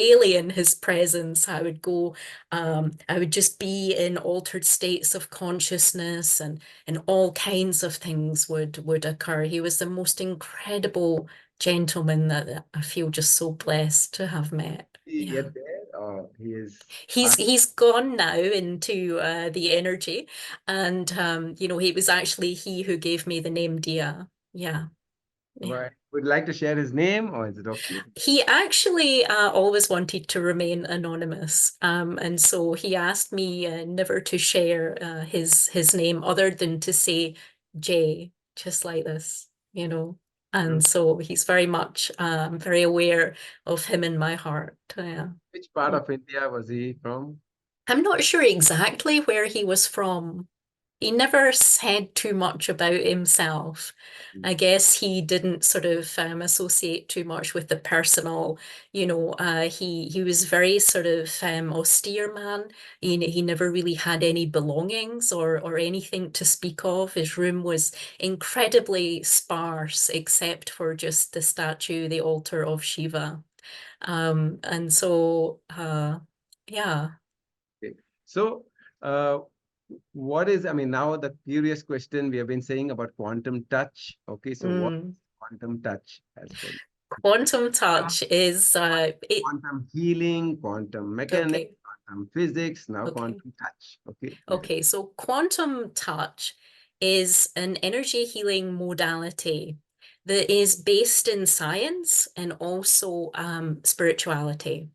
daily in his presence, I would just be in altered states of consciousness, and all kinds of things would occur. He was the most incredible gentleman that I feel just so blessed to have met. He Yeah. yet there, or he is He's gone now into the energy, and he was actually he who gave me the name Dia. Yeah. Yeah. would like to share his name, or is it okay? He actually always wanted to remain anonymous, and so he asked me never to share his name other than to say Jay, just like this. Mm. And so he's very much very aware of him in my heart. Yeah. Which part of India was he from? I'm not sure exactly where he was from. He never said too much about himself. I guess he didn't sort of associate too much with the personal. He was very sort of austere man. He never really had any belongings or anything to speak of. His room was incredibly sparse, except for just the statue, the altar of Shiva. And so, yeah. Okay. So, what is, I mean, now the curious question we have been saying about quantum touch. Okay, so what Mm. is quantum touch as per you? Quantum touch is it Quantum healing, quantum mechanics, okay. quantum physics, now Okay. quantum touch. Okay, please. Okay, so quantum touch is an energy healing modality that is based in science and also spirituality.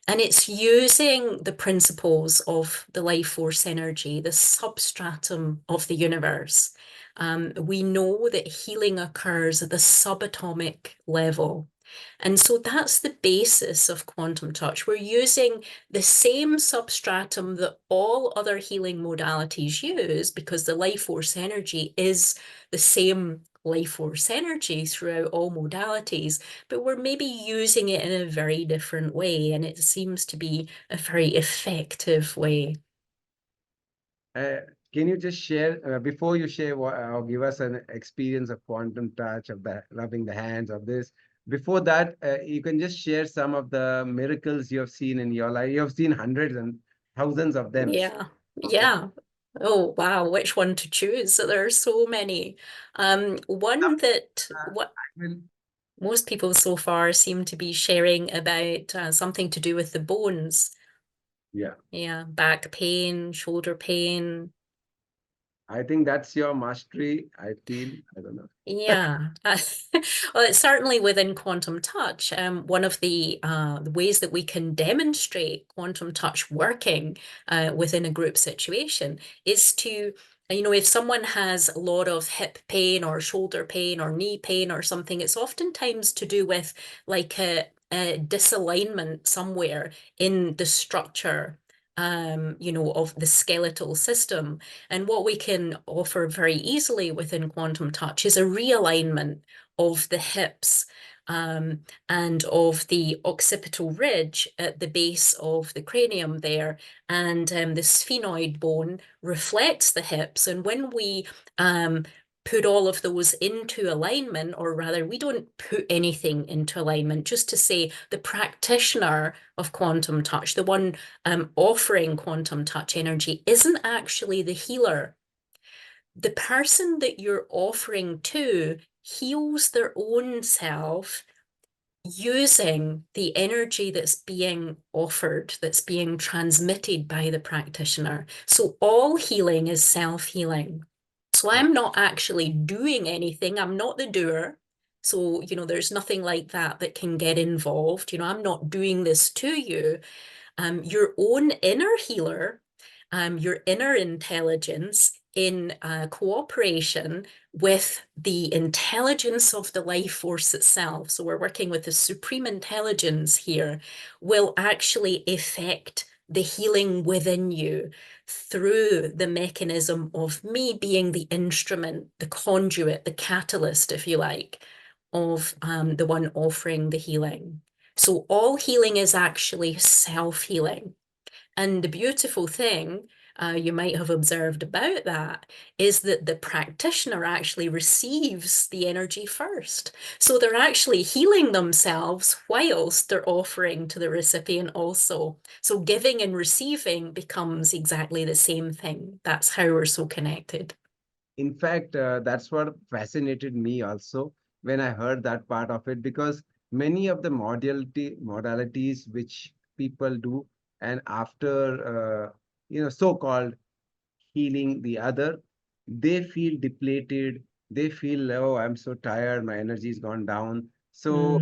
And it's using the principles of the life force energy, the substratum of the universe. We know that healing occurs at the subatomic level. And so that's the basis of quantum touch. We're using the same substratum that all other healing modalities use, because the life force energy is the same life force energy throughout all modalities, but we're maybe using it in a very different way, and it seems to be a very effective way. Uh, can you just share, before you share or give us an experience of quantum touch, of the rubbing the hands of this? Before that, you can just share some of the miracles you have seen in your life. You have seen hundreds and thousands of them. Yeah, Okay. yeah. Oh, wow, which one to choose? There are so many. One Some, that I what will Most people so far seem to be sharing about something to do with the bones. Yeah. Yeah, back pain, shoulder pain. I think that's your mastery, I feel. I don't know. Yeah, well, it's certainly within quantum touch. One of the ways that we can demonstrate quantum touch working within a group situation is to, if someone has a lot of hip pain or shoulder pain or knee pain or something, it's oftentimes to do with like a disalignment somewhere in the structure, of the skeletal system. And what we can offer very easily within quantum touch is a realignment of the hips and of the occipital ridge at the base of the cranium there. And the sphenoid bone reflects the hips. And when we put all of those into alignment, or rather, we don't put anything into alignment, just to say the practitioner of quantum touch, the one offering quantum touch energy, isn't actually the healer. The person that you're offering to heals their own self using the energy that's being offered, that's being transmitted by the practitioner. So all healing is self-healing. So I'm not actually doing anything. I'm not the doer. So, there's nothing like that that can get involved. I'm not doing this to you. Your own inner healer, your inner intelligence in cooperation with the intelligence of the life force itself. So we're working with the supreme intelligence here, will actually effect the healing within you through the mechanism of me being the instrument, the conduit, the catalyst, if you like, of the one offering the healing. So all healing is actually self-healing. And the beautiful thing you might have observed about that is that the practitioner actually receives the energy first. So they're actually healing themselves whilst they're offering to the recipient also. So giving and receiving becomes exactly the same thing. That's how we're so connected. In fact, that's what fascinated me also when I heard that part of it, because many of the modalities which people do, and after so-called healing the other, they feel depleted. They feel, oh, I'm so tired, my energy has gone down. So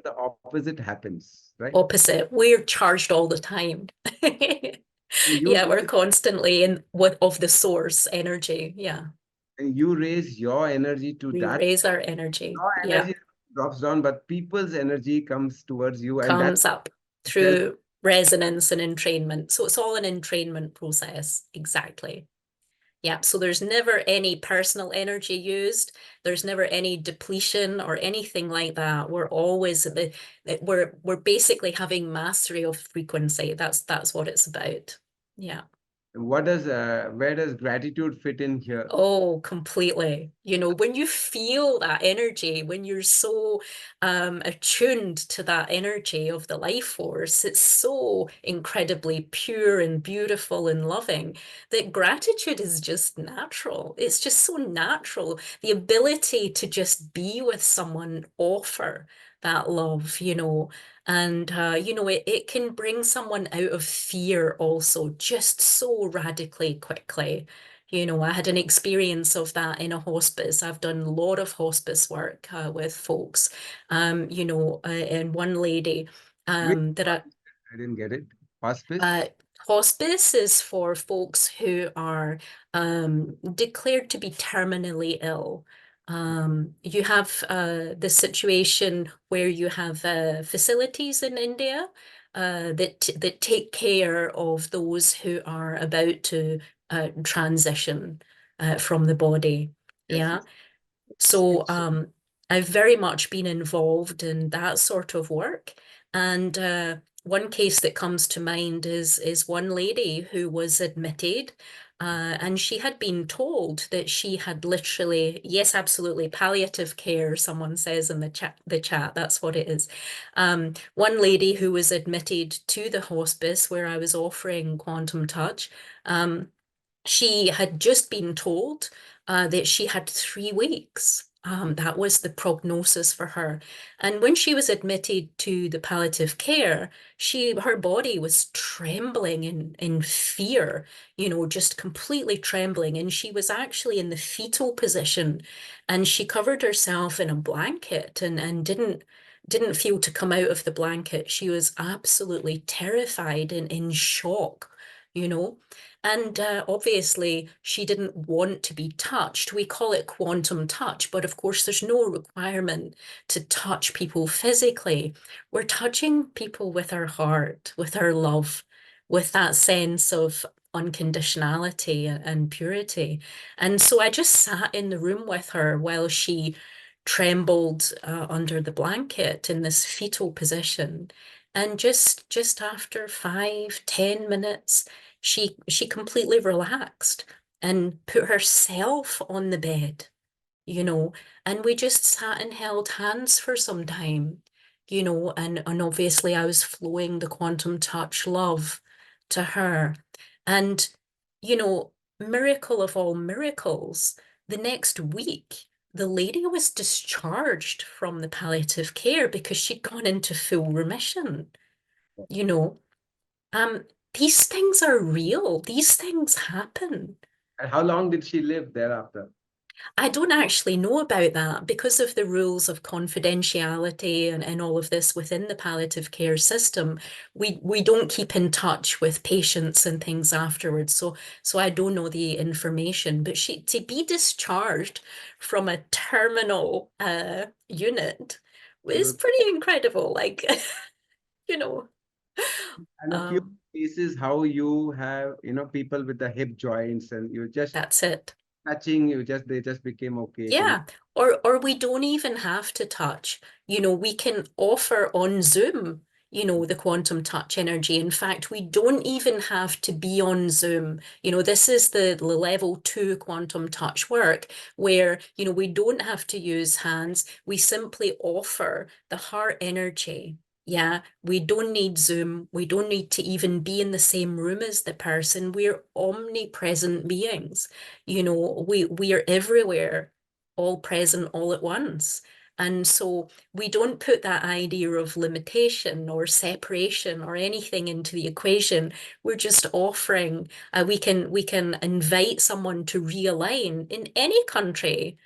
the opposite happens, right? Opposite. We're charged all the time. You Yeah, we're raise constantly in what of the source energy. Yeah. you raise your energy to We that. raise our energy. Your Yeah. energy drops down, but people's energy comes towards you, and that Comes up itself. through resonance and entrainment. So it's all an entrainment process. Exactly. Yeah. So there's never any personal energy used. There's never any depletion or anything like that. We're always we're basically having mastery of frequency. That's what it's about. Yeah. Where does gratitude fit in here? Oh, completely. When you feel that energy, when you're so attuned to that energy of the life force, it's so incredibly pure and beautiful and loving that gratitude is just natural. It's just so natural. The ability to just be with someone, offer that love, and it can bring someone out of fear also just so radically quickly. I had an experience of that in a hospice. I've done a lot of hospice work with folks. And one lady Which that I didn't get it. uh, Hospice? hospice is for folks who are declared to be terminally ill. You have the situation where you have facilities in India that take care of those who are about to transition from the body. Yes, Yeah. yes. So So I've very much been involved in that sort of work. And one case that comes to mind is one lady who was admitted, and she had been told that she had literally, yes, absolutely, palliative care, someone says in the chat, that's what it is. One lady who was admitted to the hospice where I was offering quantum touch, she had just been told that she had 3 weeks That was the prognosis for her. And when she was admitted to the palliative care, her body was trembling in fear, just completely trembling. And she was actually in the fetal position, and she covered herself in a blanket and didn't feel to come out of the blanket. She was absolutely terrified and in shock, you know. And obviously, she didn't want to be touched. We call it quantum touch, but of course, there's no requirement to touch people physically. We're touching people with our heart, with our love, with that sense of unconditionality and purity. And so I just sat in the room with her while she trembled under the blanket in this fetal position. And just after 5, 10 minutes, she completely relaxed and put herself on the bed, and we just sat and held hands for some time, and obviously I was flowing the quantum touch love to her. And, miracle of all miracles, the next week, the lady was discharged from the palliative care because she'd gone into full remission, you know. Um, these things are real. These things happen. And how long did she live thereafter? I don't actually know about that because of the rules of confidentiality and all of this within the palliative care system. We don't keep in touch with patients and things afterwards. So I don't know the information. But to be discharged from a terminal unit is pretty incredible. Like, you know. And a few cases how you have, people with the hip joints and you just That's it. touching, they just became okay. Yeah, or we don't even have to touch. We can offer on Zoom, the quantum touch energy. In fact, we don't even have to be on Zoom. This is the level 2 quantum touch work where, we don't have to use hands. We simply offer the heart energy. Yeah, we don't need Zoom. We don't need to even be in the same room as the person. We're omnipresent beings. We are everywhere, all present all at once. And so we don't put that idea of limitation or separation or anything into the equation. We're just offering, we can invite someone to realign in any country,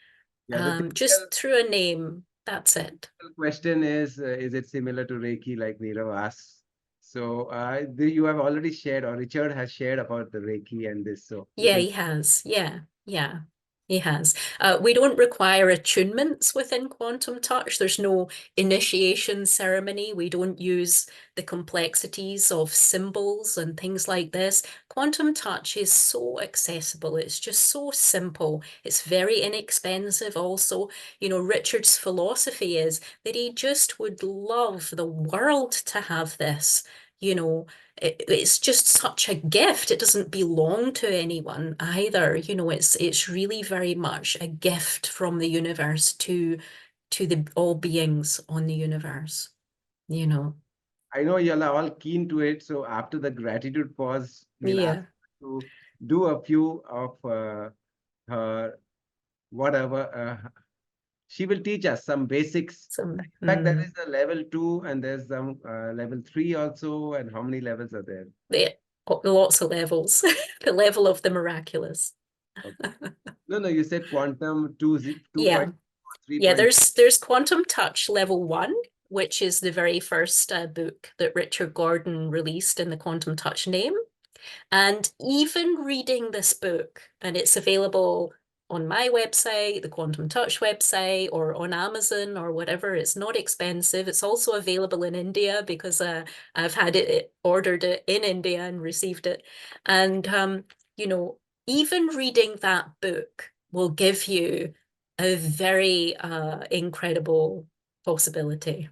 Yeah, the just through a name. That's it. question is it similar to Reiki like Nirav asks? So you have already shared, or Richard has shared about the Reiki and this. So you Yeah, can. he has. Yeah, he has. We don't require attunements within quantum touch. There's no initiation ceremony. We don't use the complexities of symbols and things like this. Quantum touch is so accessible. It's just so simple. It's very inexpensive also. Richard's philosophy is that he just would love the world to have this. It's just such a gift. It doesn't belong to anyone either. It's really very much a gift from the universe to the all beings on the universe. I know you're all keen to it. So after the gratitude pause, we'll ask Yeah. to do a few of her whatever. She will teach us some basics. Some In fact, there is a level 2 and there's some level 3 also. And how many levels are there? lots of levels. The level of the miraculous. Okay. No, you said quantum 2, Yeah. 3. Yeah, there's Quantum Touch Level 1, which is the very first book that Richard Gordon released in the Quantum Touch name. And even reading this book, and it's available on my website, the Quantum Touch website, or on Amazon or whatever, it's not expensive. It's also available in India because I've had it ordered it in India and received it. And, even reading that book will give you a very incredible possibility.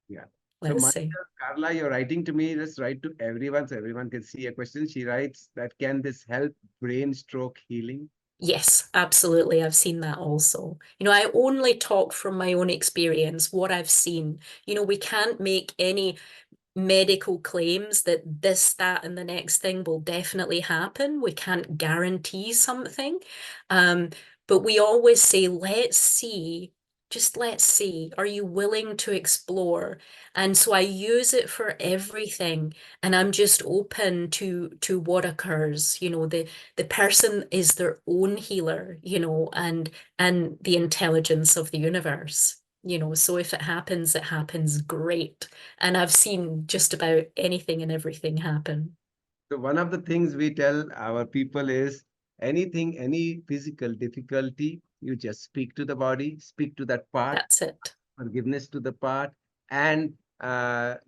Yeah. So Let's see. Carla, you're writing to me. Just write to everyone so everyone can see a question. She writes that can this help brain stroke healing? Yes, absolutely. I've seen that also. I only talk from my own experience, what I've seen. We can't make any medical claims that this, that, and the next thing will definitely happen. We can't guarantee something. But But we always say, let's see, just let's see. Are you willing to explore? And so I use it for everything, and I'm just open to what occurs. The person is their own healer, and the intelligence of the universe. So if it happens great. And I've seen just about anything and everything happen. So one of the things we tell our people is anything, any physical difficulty, you just speak to the body, speak to that part, That's it. forgiveness to the part, and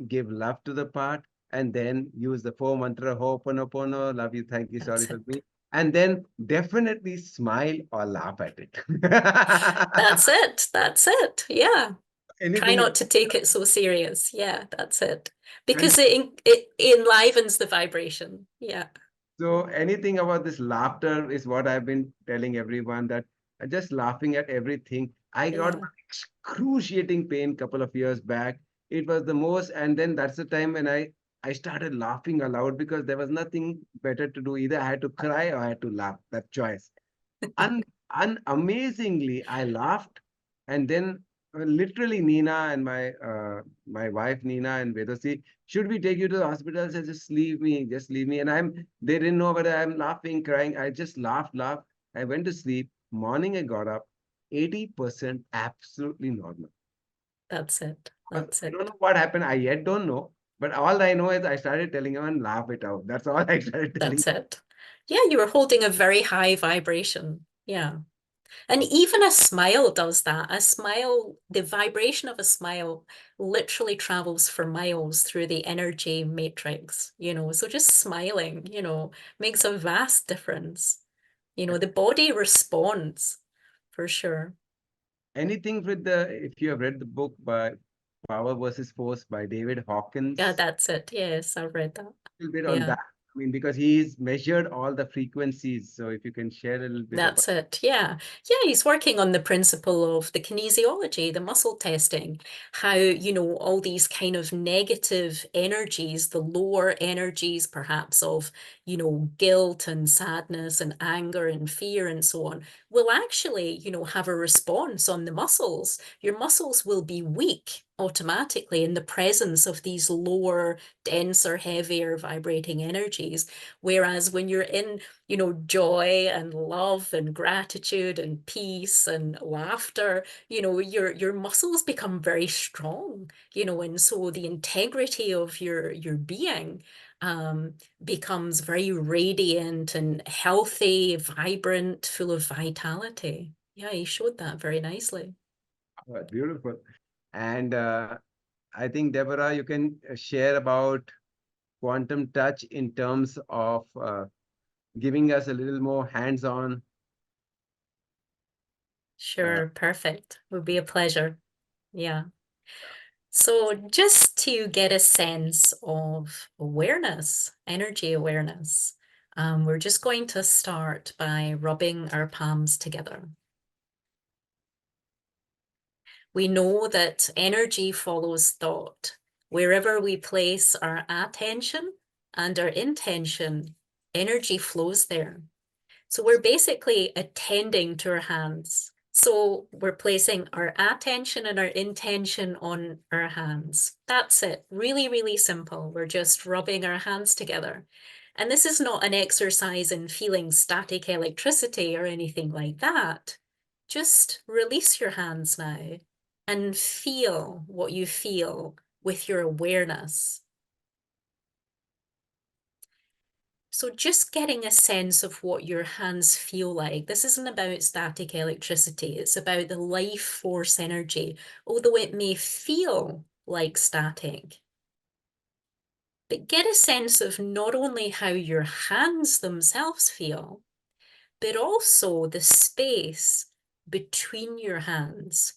give love to the part, and then use the four mantra, Ho'oponopono, love you, thank you, sorry That's for it. me, and then definitely smile or laugh at it. That's it. That's it. Yeah. Try Anything, not to take it so serious. Yeah, that's it. and Because it enlivens the vibration. Yeah, so anything about this laughter is what I've been telling everyone that just laughing at everything. I got yeah, excruciating pain couple of years back. It was the most, and then that's the time when I started laughing aloud because there was nothing better to do. Either I had to cry or I had to laugh. That choice. un, Amazingly, I laughed, and then literally Nina and my wife Nina and Vedosi, should we take you to the hospital? I said, just leave me. And they didn't know whether I'm laughing, crying. I just laughed. I went to sleep. Morning, I got up, 80% absolutely normal. that's it. But That's I don't it. know what happened. I yet don't know. But all I know is I started telling him and laugh it out. That's all I started telling. That's it. Yeah, you were holding a very high vibration. Yeah. And even a smile does that. A smile, the vibration of a smile literally travels for miles through the energy matrix, So just smiling, makes a vast difference. The body responds for sure. Anything with if you have read the book by Power versus Force by David Yeah, Hawkins, that's it. Yes, I've read that. a little bit on Yeah. that. I mean, because he's measured all the frequencies. So if you can share a little bit about. That's it. Yeah. Yeah, he's working on the principle of the kinesiology, the muscle testing, how, all these kind of negative energies, the lower energies perhaps of, guilt and sadness and anger and fear and so on, will actually, have a response on the muscles. Your muscles will be weak automatically in the presence of these lower, denser, heavier vibrating energies. Whereas when you're in joy and love and gratitude and peace and laughter, your muscles become very strong, and so the integrity of your being um, becomes very radiant and healthy, vibrant, full of vitality. Yeah, he showed that very nicely. Beautiful. And I think, Deborah, you can share about quantum touch in terms of giving us a little more hands-on. Sure, perfect. Would be a pleasure. Yeah. So just to get a sense of awareness, energy awareness, we're just going to start by rubbing our palms together. We know that energy follows thought. Wherever we place our attention and our intention, energy flows there. So we're basically attending to our hands. So we're placing our attention and our intention on our hands. That's it. Really, really simple. We're just rubbing our hands together. And this is not an exercise in feeling static electricity or anything like that. Just release your hands now and feel what you feel with your awareness. So just getting a sense of what your hands feel like. This isn't about static electricity. It's about the life force energy, although it may feel like static. But get a sense of not only how your hands themselves feel, but also the space between your hands.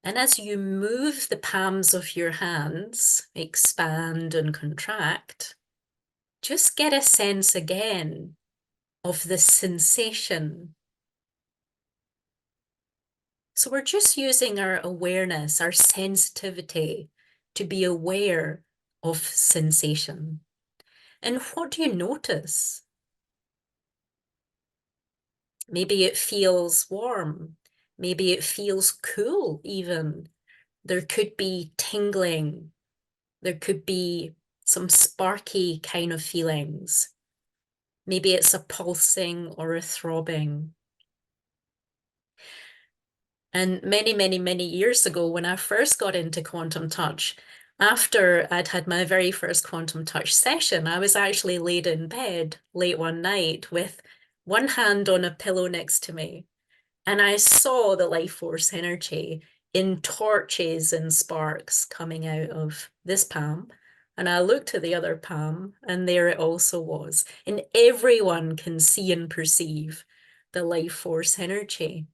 And as you move the palms of your hands, expand and contract, just get a sense again of the sensation. So we're just using our awareness, our sensitivity to be aware of sensation. And what do you notice? Maybe it feels warm. Maybe it feels cool even. There could be tingling. There could be some sparky kind of feelings. Maybe it's a pulsing or a throbbing. And many, many, many years ago, when I first got into quantum touch, after I'd had my very first quantum touch session, I was actually laid in bed late one night with one hand on a pillow next to me. And I saw the life force energy in torches and sparks coming out of this palm. And I looked at the other palm, and there it also was. And everyone can see and perceive the life force energy.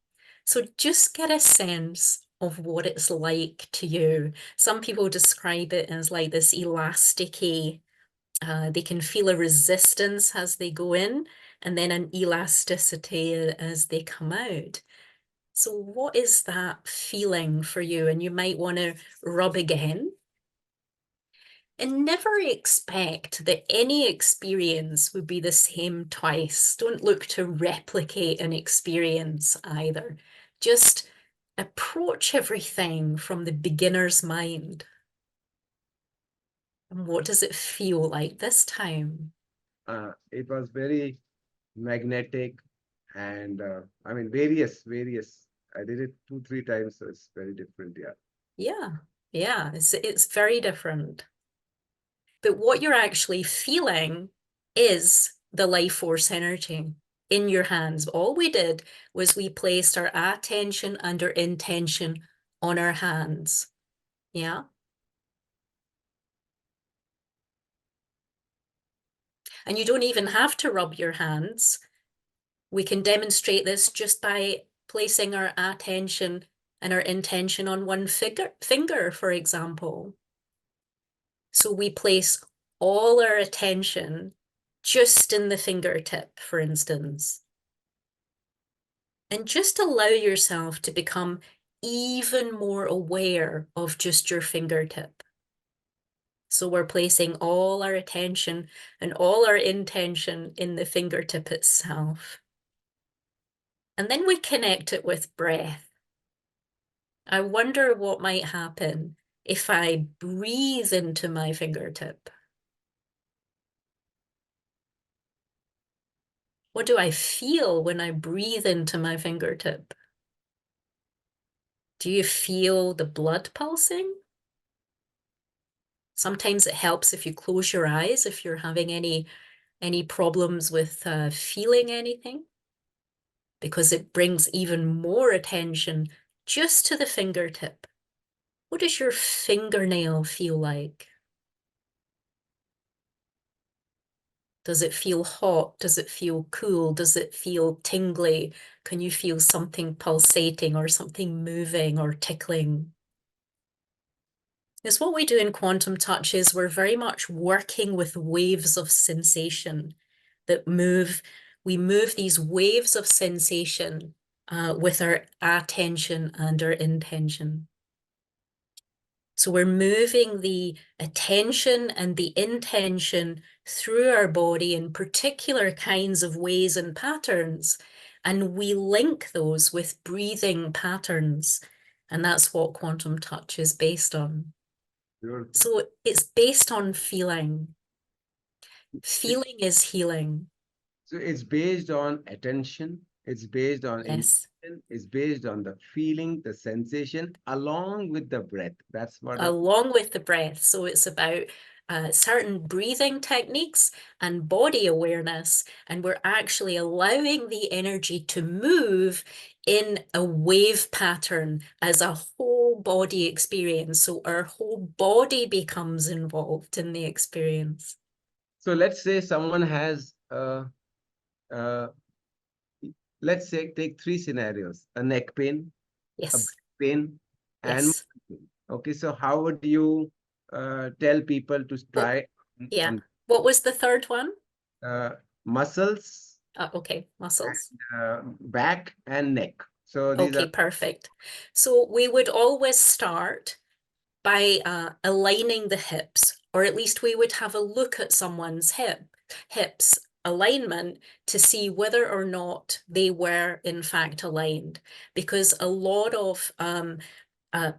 So just get a sense of what it's like to you. Some people describe it as like this elasticy. They can feel a resistance as they go in, and then an elasticity as they come out. So what is that feeling for you? And you might want to rub again. And never expect that any experience would be the same twice. Don't look to replicate an experience either. Just approach everything from the beginner's mind. And what does it feel like this time? It was very magnetic and I mean, various. I did it 2, 3 times, so it's very different. Yeah. Yeah, it's very different. But what you're actually feeling is the life force energy in your hands. All we did was we placed our attention and our intention on our hands. Yeah. And you don't even have to rub your hands. We can demonstrate this just by placing our attention and our intention on one finger, for example. So we place all our attention just in the fingertip, for instance. And just allow yourself to become even more aware of just your fingertip. So we're placing all our attention and all our intention in the fingertip itself. And then we connect it with breath. I wonder what might happen if I breathe into my fingertip. What do I feel when I breathe into my fingertip? Do you feel the blood pulsing? Sometimes it helps if you close your eyes, if you're having any problems with feeling anything, because it brings even more attention just to the fingertip. What does your fingernail feel like? Does it feel hot? Does it feel cool? Does it feel tingly? Can you feel something pulsating or something moving or tickling? It's what we do in quantum touch is we're very much working with waves of sensation that move. We move these waves of sensation with our attention and our intention. So we're moving the attention and the intention through our body in particular kinds of ways and patterns, and we link those with breathing patterns, and that's what quantum touch is based on. Beautiful. So it's based on feeling. Feeling is healing. So it's based on attention, it's based on Yes. intention, it's based on the feeling, the sensation, along with the breath. That's what Along with the breath. So it's about certain breathing techniques and body awareness, and we're actually allowing the energy to move in a wave pattern as a whole body experience. So our whole body becomes involved in the experience. So let's say someone has, let's say, take 3 scenarios: a neck pain, a Yes. back pain, and Yes. muscle pain. Okay, so how would you tell people to try Yeah. on What was the third one? muscles, Okay, muscles. back and neck? So these Okay, are perfect. So we would always start by aligning the hips, or at least we would have a look at someone's hips alignment to see whether or not they were in fact aligned, because a lot of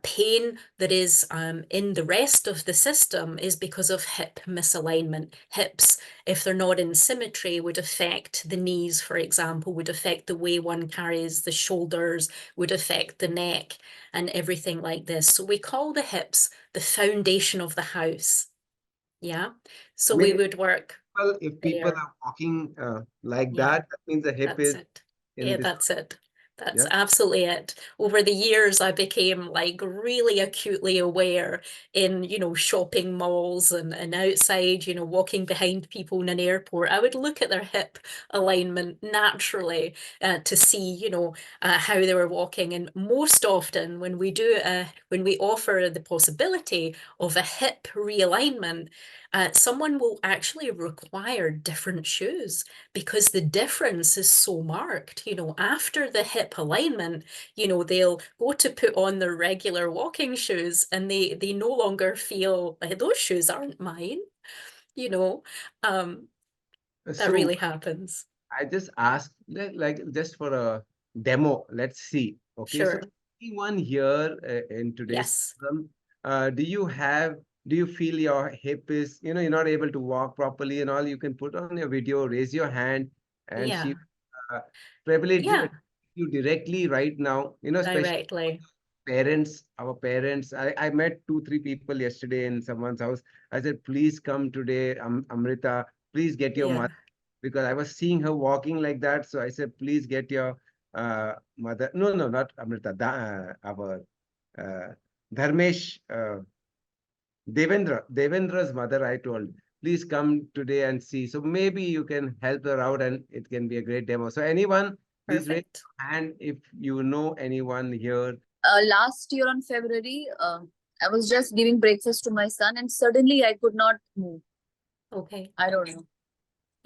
pain that is in the rest of the system is because of hip misalignment. Hips, if they're not in symmetry, would affect the knees, for example, would affect the way one carries the shoulders, would affect the neck and everything like this. So we call the hips the foundation of the house. Yeah. So I we mean, would work if people there. are walking like Yeah, that means the hip that's is it. in Yeah, this. that's it. That's Yeah. absolutely it. Over the years, I became like really acutely aware in, shopping malls and outside, walking behind people in an airport. I would look at their hip alignment naturally to see, how they were walking. And most often when we offer the possibility of a hip realignment, someone will actually require different shoes, because the difference is so marked. After the hip alignment, they'll go to put on their regular walking shoes and they no longer feel like those shoes aren't mine. You know, um, that So really happens. I just asked like just for a demo. Let's see. Okay, so Sure. anyone here in today's Yes. program, do you feel your hip is, you're not able to walk properly and all? You can put on your video, raise your hand, and Yeah. she uh, probably Yeah. you directly right now. Especially Directly. parents, our parents. I met 2, 3 people yesterday in someone's house. I said, please come today, Amrita. Please get your Yeah. mother, because I was seeing her walking like that. So I said, please get your mother. No, no, not Amrita. Our uh, Dharmesh, Devendra's mother. I told, please come today and see. So maybe you can help her out, and it can be a great demo. So anyone, please raise Perfect. your hand if you know anyone here. Last year on February, I was just giving breakfast to my son, and suddenly I could not move. Okay. I don't know.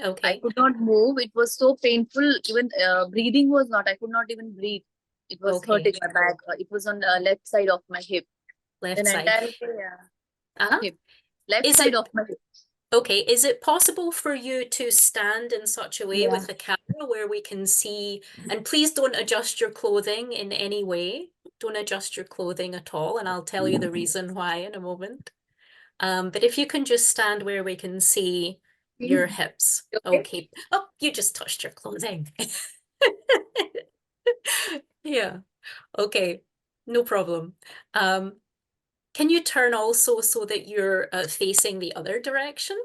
I Okay. could not move. It was so painful. Even breathing was not. I could not even breathe. It was Okay. hurting my back. It was on the left side of my hip. Left An side. entire hip. Left Is side it of my hip. Okay, is it possible for you to stand in such a way Yeah. with the camera where we can see, and please don't adjust your clothing in any way. Don't adjust your clothing at all, and I'll tell you the reason why in a moment. But if you can just stand where we can see your hips. Okay. Okay. Oh, you just touched your clothing. Yeah. Okay. No problem. Can you turn also so that you're facing the other direction?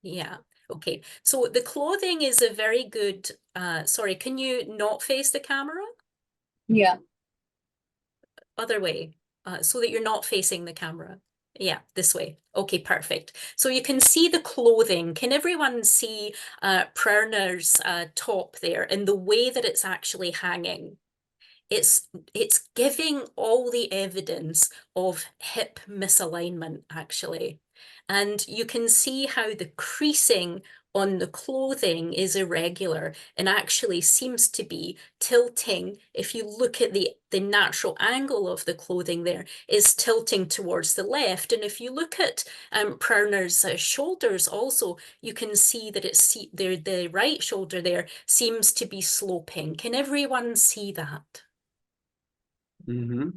Yeah. Okay. So the clothing is a very good, sorry, can you not face the camera? Yeah. Other way, so that you're not facing the camera. Yeah, this way. Okay, perfect. So you can see the clothing. Can everyone see Prerna's top there and the way that it's actually hanging? It's giving all the evidence of hip misalignment, actually. And you can see how the creasing on the clothing is irregular and actually seems to be tilting. If you look at the natural angle of the clothing there, is tilting towards the left. And if you look at Prerner's shoulders also, you can see that the right shoulder there seems to be sloping. Can everyone see that? Mm-hmm.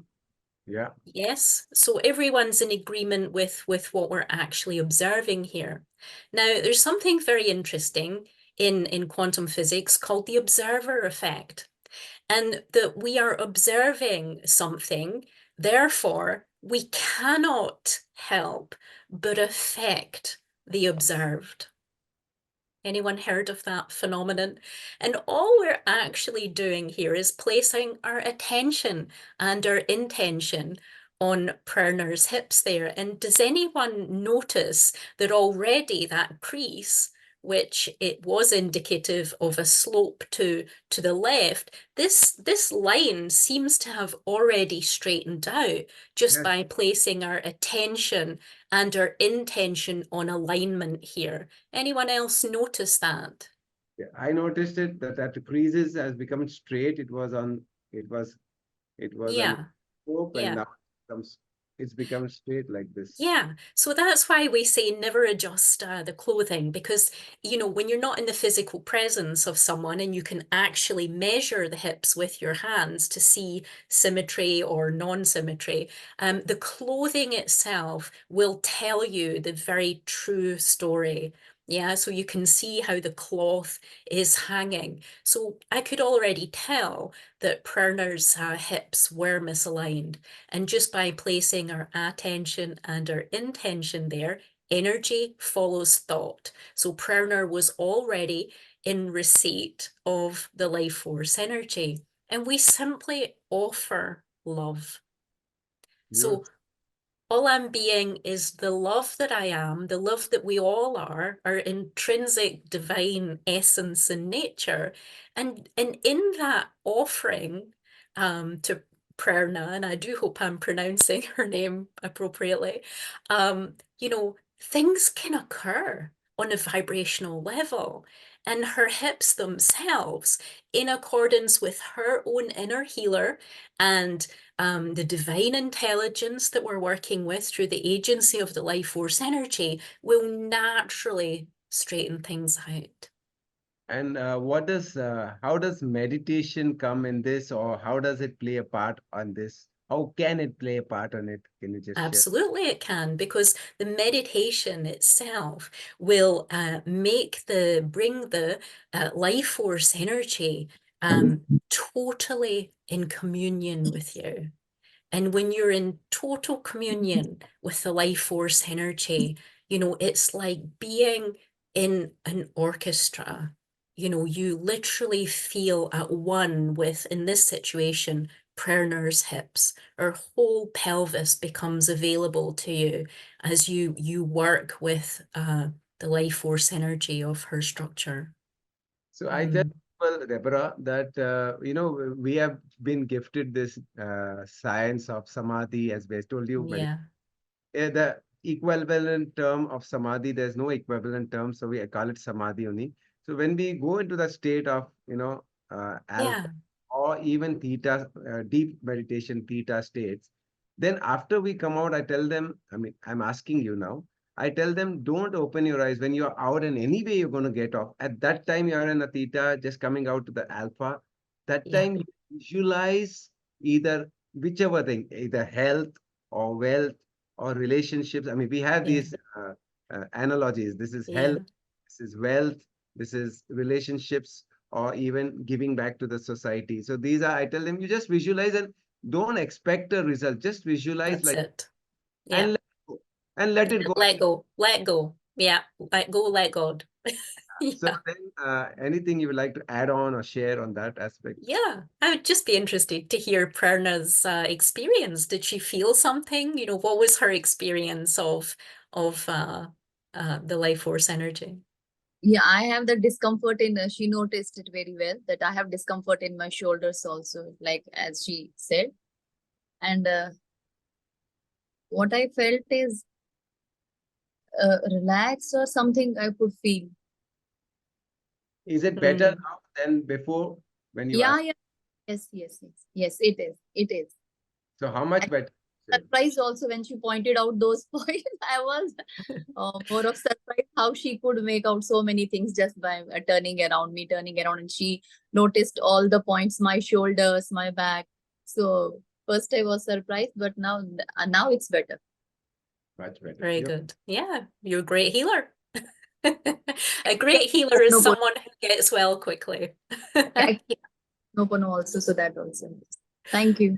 Yeah. Yes, so everyone's in agreement with what we're actually observing here. Now, there's something very interesting in quantum physics called the observer effect, and that we are observing something, therefore we cannot help but affect the observed. Anyone heard of that phenomenon? And all we're actually doing here is placing our attention and our intention on Prerner's hips there. And does anyone notice that already that crease, which it was indicative of a slope to the left, this line seems to have already straightened out just Yes. by placing our attention and our intention on alignment here. Anyone else notice that? Yeah, I noticed it that the creases has become straight. It was on Yeah, slope, and yeah, now it comes it's become straight like this. Yeah, so that's why we say never adjust the clothing, because, you know, when you're not in the physical presence of someone and you can actually measure the hips with your hands to see symmetry or non-symmetry, the clothing itself will tell you the very true story. Yeah, so you can see how the cloth is hanging. So I could already tell that Prerna's hips were misaligned. And just by placing our attention and our intention there, energy follows thought. So Prerner was already in receipt of the life force energy. And we simply offer love. So Beautiful. all I'm being is the love that I am, the love that we all are, our intrinsic divine essence and nature. And in that offering to Prerna, and I do hope I'm pronouncing her name appropriately, you know, things can occur on a vibrational level. And her hips themselves, in accordance with her own inner healer and the divine intelligence that we're working with through the agency of the life force energy, will naturally straighten things out. And how does meditation come in this, or how does it play a part on this? How can it play a part on it? Can you just share? Absolutely, it can, because the meditation itself will bring the life force energy totally in communion with you. And when you're in total communion with the life force energy, you know, it's like being in an orchestra. You know, you literally feel at one with, in this situation, Prerner's hips. Her whole pelvis becomes available to you as you work with the life force energy of her structure. So I tell people, Deborah, that we have been gifted this science of samadhi, as I told you. Yeah, The equivalent term of samadhi, there's no equivalent term, so we call it samadhi only. So when we go into the state of alpha yeah, or even theta, deep meditation theta states, then after we come out, I tell them, I mean, I'm asking you now, I tell them, don't open your eyes when you're out, and any way you're going to get off. At that time, you're in a theta, just coming out to the alpha. That yeah, time, you visualize either whichever thing, either health or wealth or relationships. I mean, we have yeah, these analogies. This is health, yeah. this is wealth, this is relationships, or even giving back to the society. So these are, I tell them, you just visualize and don't expect a result. Just visualize That's like, it. and Yeah. let go, and let it go. Let go, let go. Yeah, let go, let God. So Yeah, then, anything you would like to add on or share on that aspect? yeah. I would just be interested to hear Prerna's experience. Did she feel something? You know, what was her experience of the life force energy? Yeah, I have the discomfort in, she noticed it very well that I have discomfort in my shoulders also, like as she said. And what I felt is relaxed or something I could feel. Is it better Mm, now than before when you Yeah, asked? yeah, yes, yes, yes, yes, it is, it is. So how much And better? surprised also when she pointed out those points. I was more of surprised how she could make out so many things just by turning around, and she noticed all the points, my shoulders, my back. So first I was surprised, but now it's better. Much better. very You good. Yeah, you're a great healer. A Yeah, great healer is no, someone who gets well quickly. yeah, no, also, so that also. Thank you.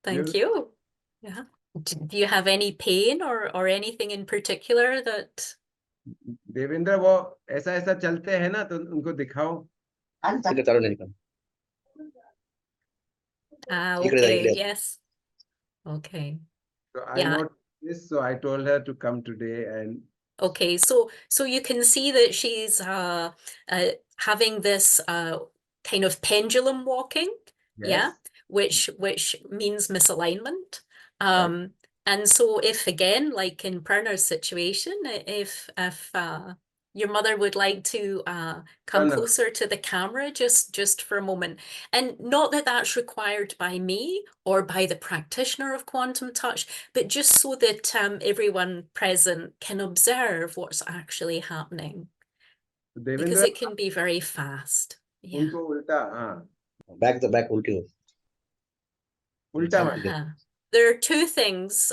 Thank you you. Yeah. Do you have any pain or anything in particular that Devendra वो ऐसा ऐसा चलते हैं ना तो उनको दिखाओ. okay, yes. Okay. So I Yeah. noticed this, so I told her to come today, and Okay. So you can see that she's having this kind of pendulum walking, yeah, yes, which means misalignment. right. And so if again, like in Perner's situation, if your mother would like to come No, no. closer to the camera just for a moment. And not that that's required by me or by the practitioner of quantum touch, but just so that everyone present can observe what's actually happening. Because Devendra it can be very fast. Yeah. उनको उल्टा हाँ Back the back उल्टी हो उल्टा हाँ, मत ठीक है। Uh-huh. There are two things,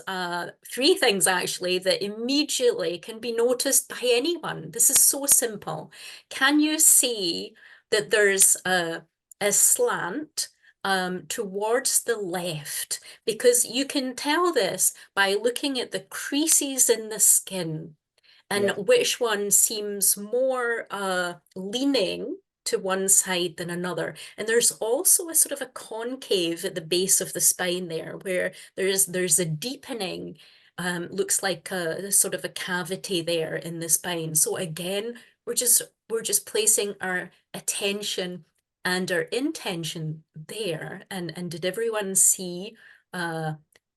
three things actually, that immediately can be noticed by anyone. This is so simple. Can you see that there's a slant towards the left? Because you can tell this by looking at the creases in the skin and Yes. which one seems more leaning to one side than another. And there's also a sort of a concave at the base of the spine there, where there's a deepening, looks like a sort of a cavity there in the spine. So again, we're just placing our attention and our intention there. And did everyone see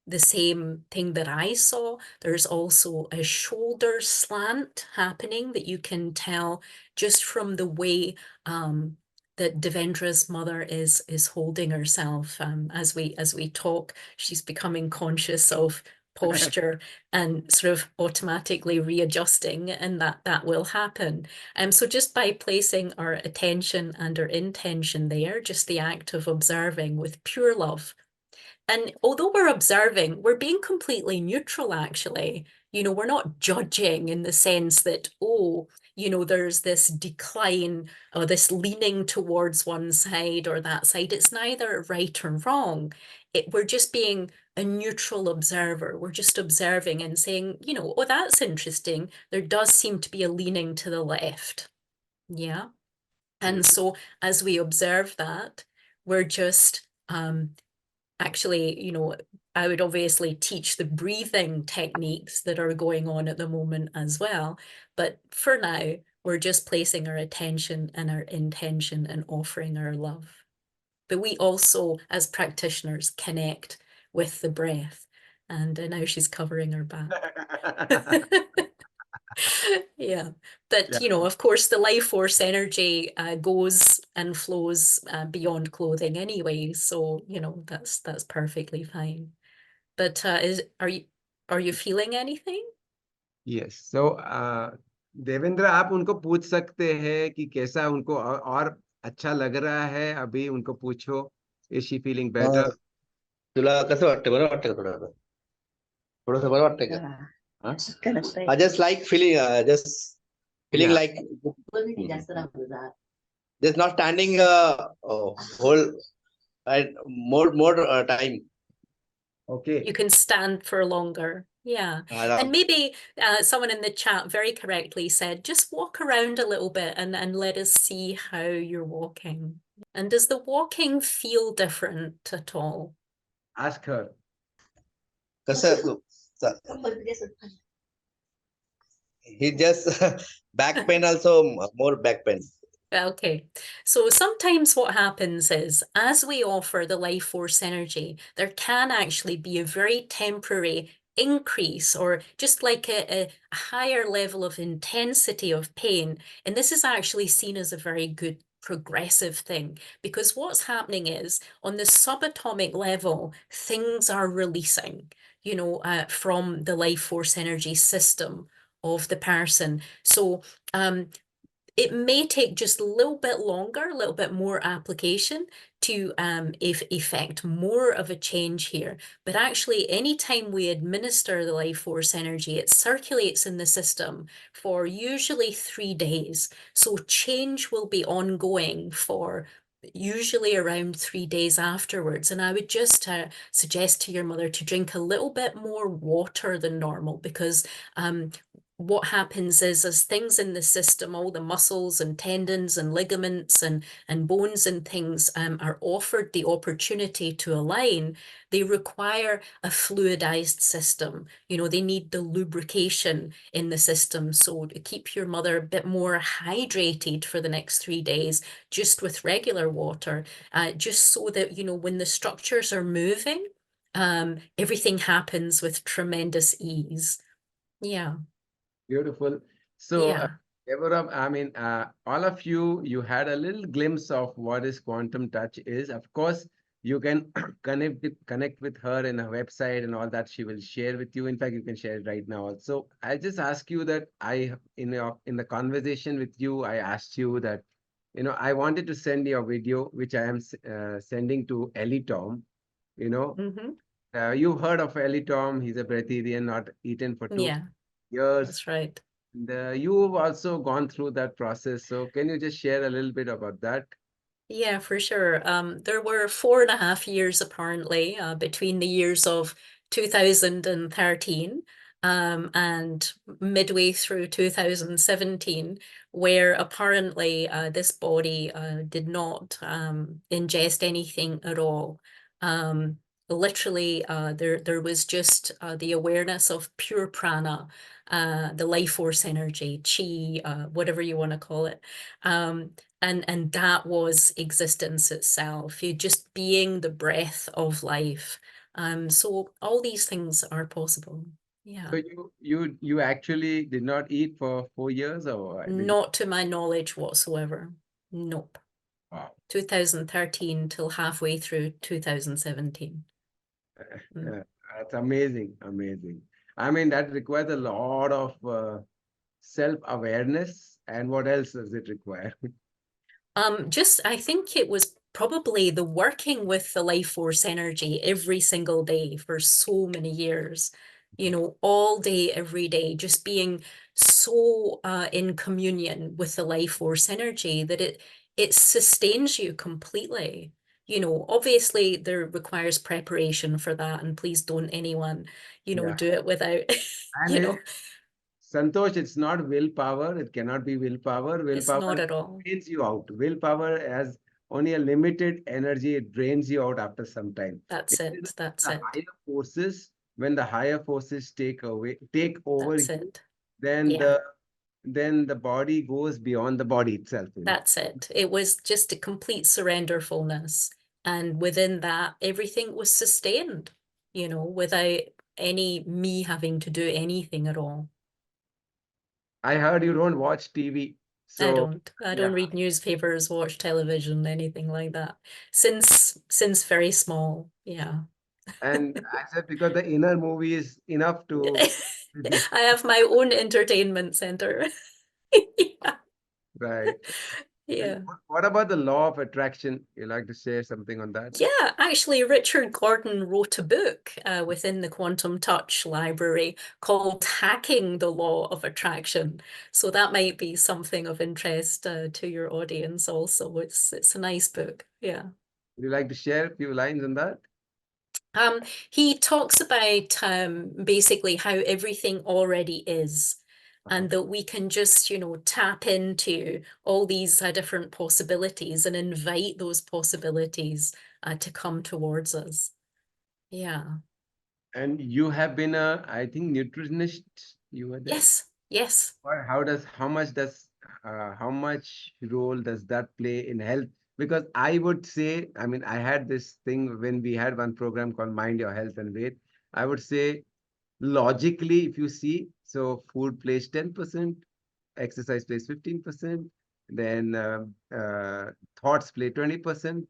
the same thing that I saw? There's also a shoulder slant happening that you can tell just from the way that Devendra's mother is holding herself as we talk. She's becoming conscious of posture and sort of automatically readjusting, and that will happen. So just by placing our attention and our intention there, just the act of observing with pure love. And although we're observing, we're being completely neutral, actually. We're not judging in the sense that, oh, there's this decline or this leaning towards one side or that side. It's neither right or wrong. We're just being a neutral observer. We're just observing and saying, oh, that's interesting. There does seem to be a leaning to the left. Yeah. And so as we observe that, we're just actually, I would obviously teach the breathing techniques that are going on at the moment as well. But for now, we're just placing our attention and our intention and offering our love. But we also, as practitioners, connect with the breath. And now she's covering her back. Yeah, but of course, the life force energy goes and flows beyond clothing anyway, so that's perfectly fine. But are you feeling anything? Yes. So Devendra आप उनको पूछ सकते हैं कि कैसा उनको और अच्छा लग रहा है अभी उनको पूछो इज शी फीलिंग बेटर तुला कसं वाटतं बरं वाटतं का थोडंसं बरं वाटतंय का I just like feeling feeling Yeah. like just not standing whole more time. Okay. You can stand for longer. Yeah. And maybe someone in the chat very correctly said, just walk around a little bit and let us see how you're walking. And does the walking feel different at all? Ask her. कसं he just back pain also more back pain. Okay, so sometimes what happens is, as we offer the life force energy, there can actually be a very temporary increase or just like a higher level of intensity of pain. And this is actually seen as a very good progressive thing, because what's happening is on the subatomic level, things are releasing, from the life force energy system of the person. So it may take just a little bit longer, a little bit more application to effect more of a change here. But actually, anytime we administer the life force energy, it circulates in the system for usually 3 days. So change will be ongoing for usually around 3 days afterwards. And I would just suggest to your mother to drink a little bit more water than normal, because what happens is, as things in the system, all the muscles and tendons and ligaments and bones and things are offered the opportunity to align, they require a fluidized system. They need the lubrication in the system. So to keep your mother a bit more hydrated for the next 3 days, just with regular water, just so that, when the structures are moving, everything happens with tremendous ease. Yeah. Beautiful. So Yeah. Deborah, I mean, all of you, you had a little glimpse of what is quantum touch is. Of course, you can connect with her in her website and all that she will share with you. In fact, you can share it right now. Also, I just ask you that in the conversation with you, I asked you that, I wanted to send you a video which I am sending to Ellie Tom. You know, Hmm. you heard of Ellie Tom. He's a breatharian, not eaten for two Yeah, years. that's right. You've also gone through that process. So can you just share a little bit about that? Yeah, for sure. There were 4.5 years apparently between the years of 2013 and midway through 2017, where apparently this body did not ingest anything at all. Um, Literally, there was just the awareness of pure prana, the life force energy, chi, whatever you want to call it. And that was existence itself, you just being the breath of life. So all these things are possible. Yeah. So you actually did not eat for 4 years, or did you? Not to my knowledge whatsoever. Nope. Wow. 2013 till halfway through 2017. Mm. That's amazing, amazing. I mean, that requires a lot of self-awareness. And what else does it require? Just, I think it was probably the working with the life force energy every single day for so many years, all day, every day, just being so in communion with the life force energy that it sustains you completely. Obviously there requires preparation for that, and please don't anyone, Yeah. do it without, And Santosh, it's not willpower. It cannot be willpower. it's not Willpower at all. drains you out. Willpower has only a limited energy. It drains you out after some time. That's It is it. That's the it. higher forces, when the higher forces take over That's you, it. then Yeah. the body goes beyond the body itself. That's it. It was just a complete surrenderfulness. And within that, everything was sustained, without any me having to do anything at all. I heard you don't watch TV. I So don't. I yeah. don't read newspapers, watch television, anything like that. Since very small. Yeah. And I said, because the inner movie is enough to I have my own entertainment center. Yeah. right. Yeah. And what about the law of attraction? You like to share something on that? Yeah, actually, Richard Gordon wrote a book within the Quantum Touch library called Hacking the Law of Attraction. So that might be something of interest to your audience also. It's a nice book. Yeah. Would you like to share a few lines on that? He talks about basically how everything already is, and that we can just, tap into all these different possibilities and invite those possibilities to come towards us. Yeah. And you have been I think, nutritionist. You were there. Yes. Yes. How much role does that play in health? Because I would say, I mean, I had this thing when we had one program called Mind Your Health and Weight. I would say, logically, if you see, so food plays 10%, exercise plays 15%, then thoughts play 20%,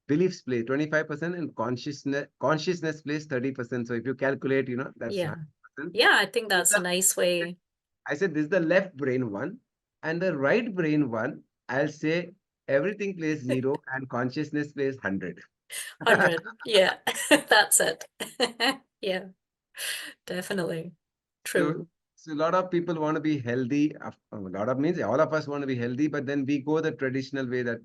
beliefs play 25%, and consciousness plays 30%. So if you calculate, that's Yeah. 100%. Yeah, I think that's a nice way. I said this is the left brain one, and the right brain one, I'll say everything plays 0 and consciousness plays 100. 100. Yeah. That's it. Yeah, definitely. So, True. so a lot of people want to be healthy. A lot of means all of us want to be healthy, but then we go the traditional way that,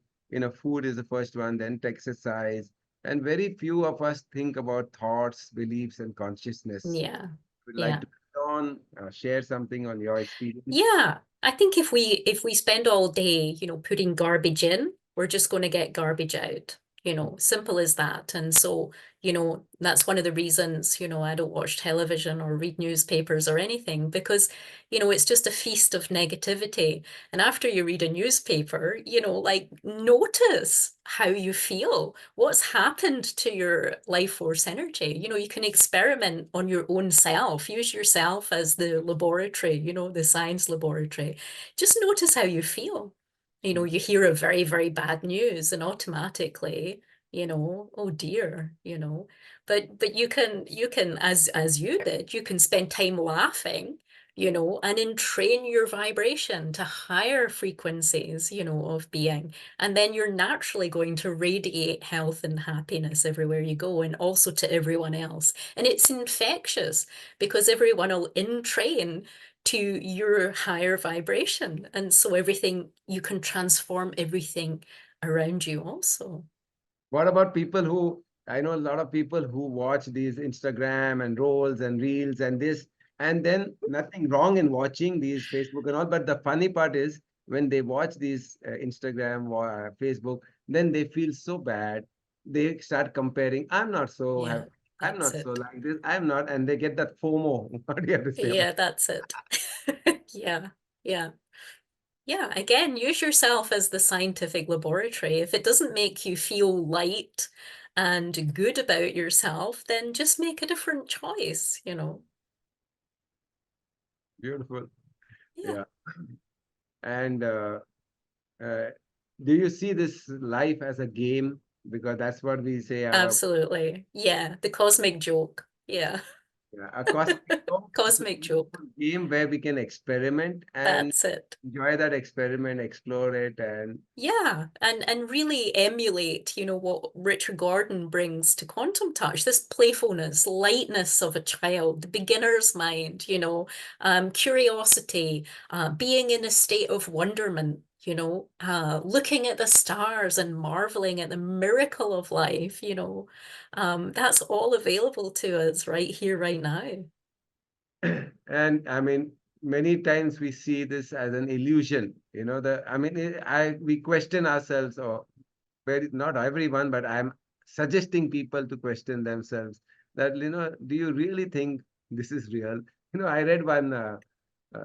food is the first one, then exercise. And very few of us think about thoughts, beliefs, and consciousness. Yeah. Would like Yeah. to share something on your experience? Yeah, I think if we spend all day, putting garbage in, we're just going to get garbage out. you know, simple as that. And so, you know, that's one of the reasons, you know, I don't watch television or read newspapers or anything, because, you know, it's just a feast of negativity. And after you read a newspaper, you know, like, notice how you feel, what's happened to your life force energy. You know, you can experiment on your own self, use yourself as the laboratory, you know, the science laboratory. Just notice how you feel. You know, you hear a very, very bad news and automatically, you know, oh dear, you know. But you can, as you did, you can spend time laughing, you know, and entrain your vibration to higher frequencies, you know, of being. And then you're naturally going to radiate health and happiness everywhere you go, and also to everyone else. And it's infectious because everyone will entrain to your higher vibration. And so everything, you can transform everything around you also. What about people who, I know a lot of people who watch these Instagram and rolls and reels and this, and then nothing wrong in watching these Facebook and all. But the funny part is when they watch these Instagram or Facebook, then they feel so bad. They start comparing. I'm not so Yeah, happy. I'm that's not so it. like this. I'm not. And they get that FOMO. What do you have to say about Yeah, that's it. Yeah, yeah. Yeah, again, use yourself as the scientific laboratory. If it doesn't make you feel light and good about yourself, then just make a different choice, you know. Beautiful. Yeah, Yeah. And uh, do you see this life as a game? Because that's what we say our absolutely. Yeah, the cosmic joke. Yeah, yeah, a cosmic joke. It's a cosmic joke. beautiful game where we can experiment and That's it. enjoy that experiment, explore it, and Yeah, and really emulate, you know, what Richard Gordon brings to Quantum Touch, this playfulness, lightness of a child, the beginner's mind, you know, curiosity, being in a state of wonderment, you know, looking at the stars and marveling at the miracle of life, you know, that's all available to us right here, right now. and I mean, many times we see this as an illusion. You know, the I mean, we question ourselves, or very not everyone, but I'm suggesting people to question themselves that, you know, do you really think this is real? You know, I read one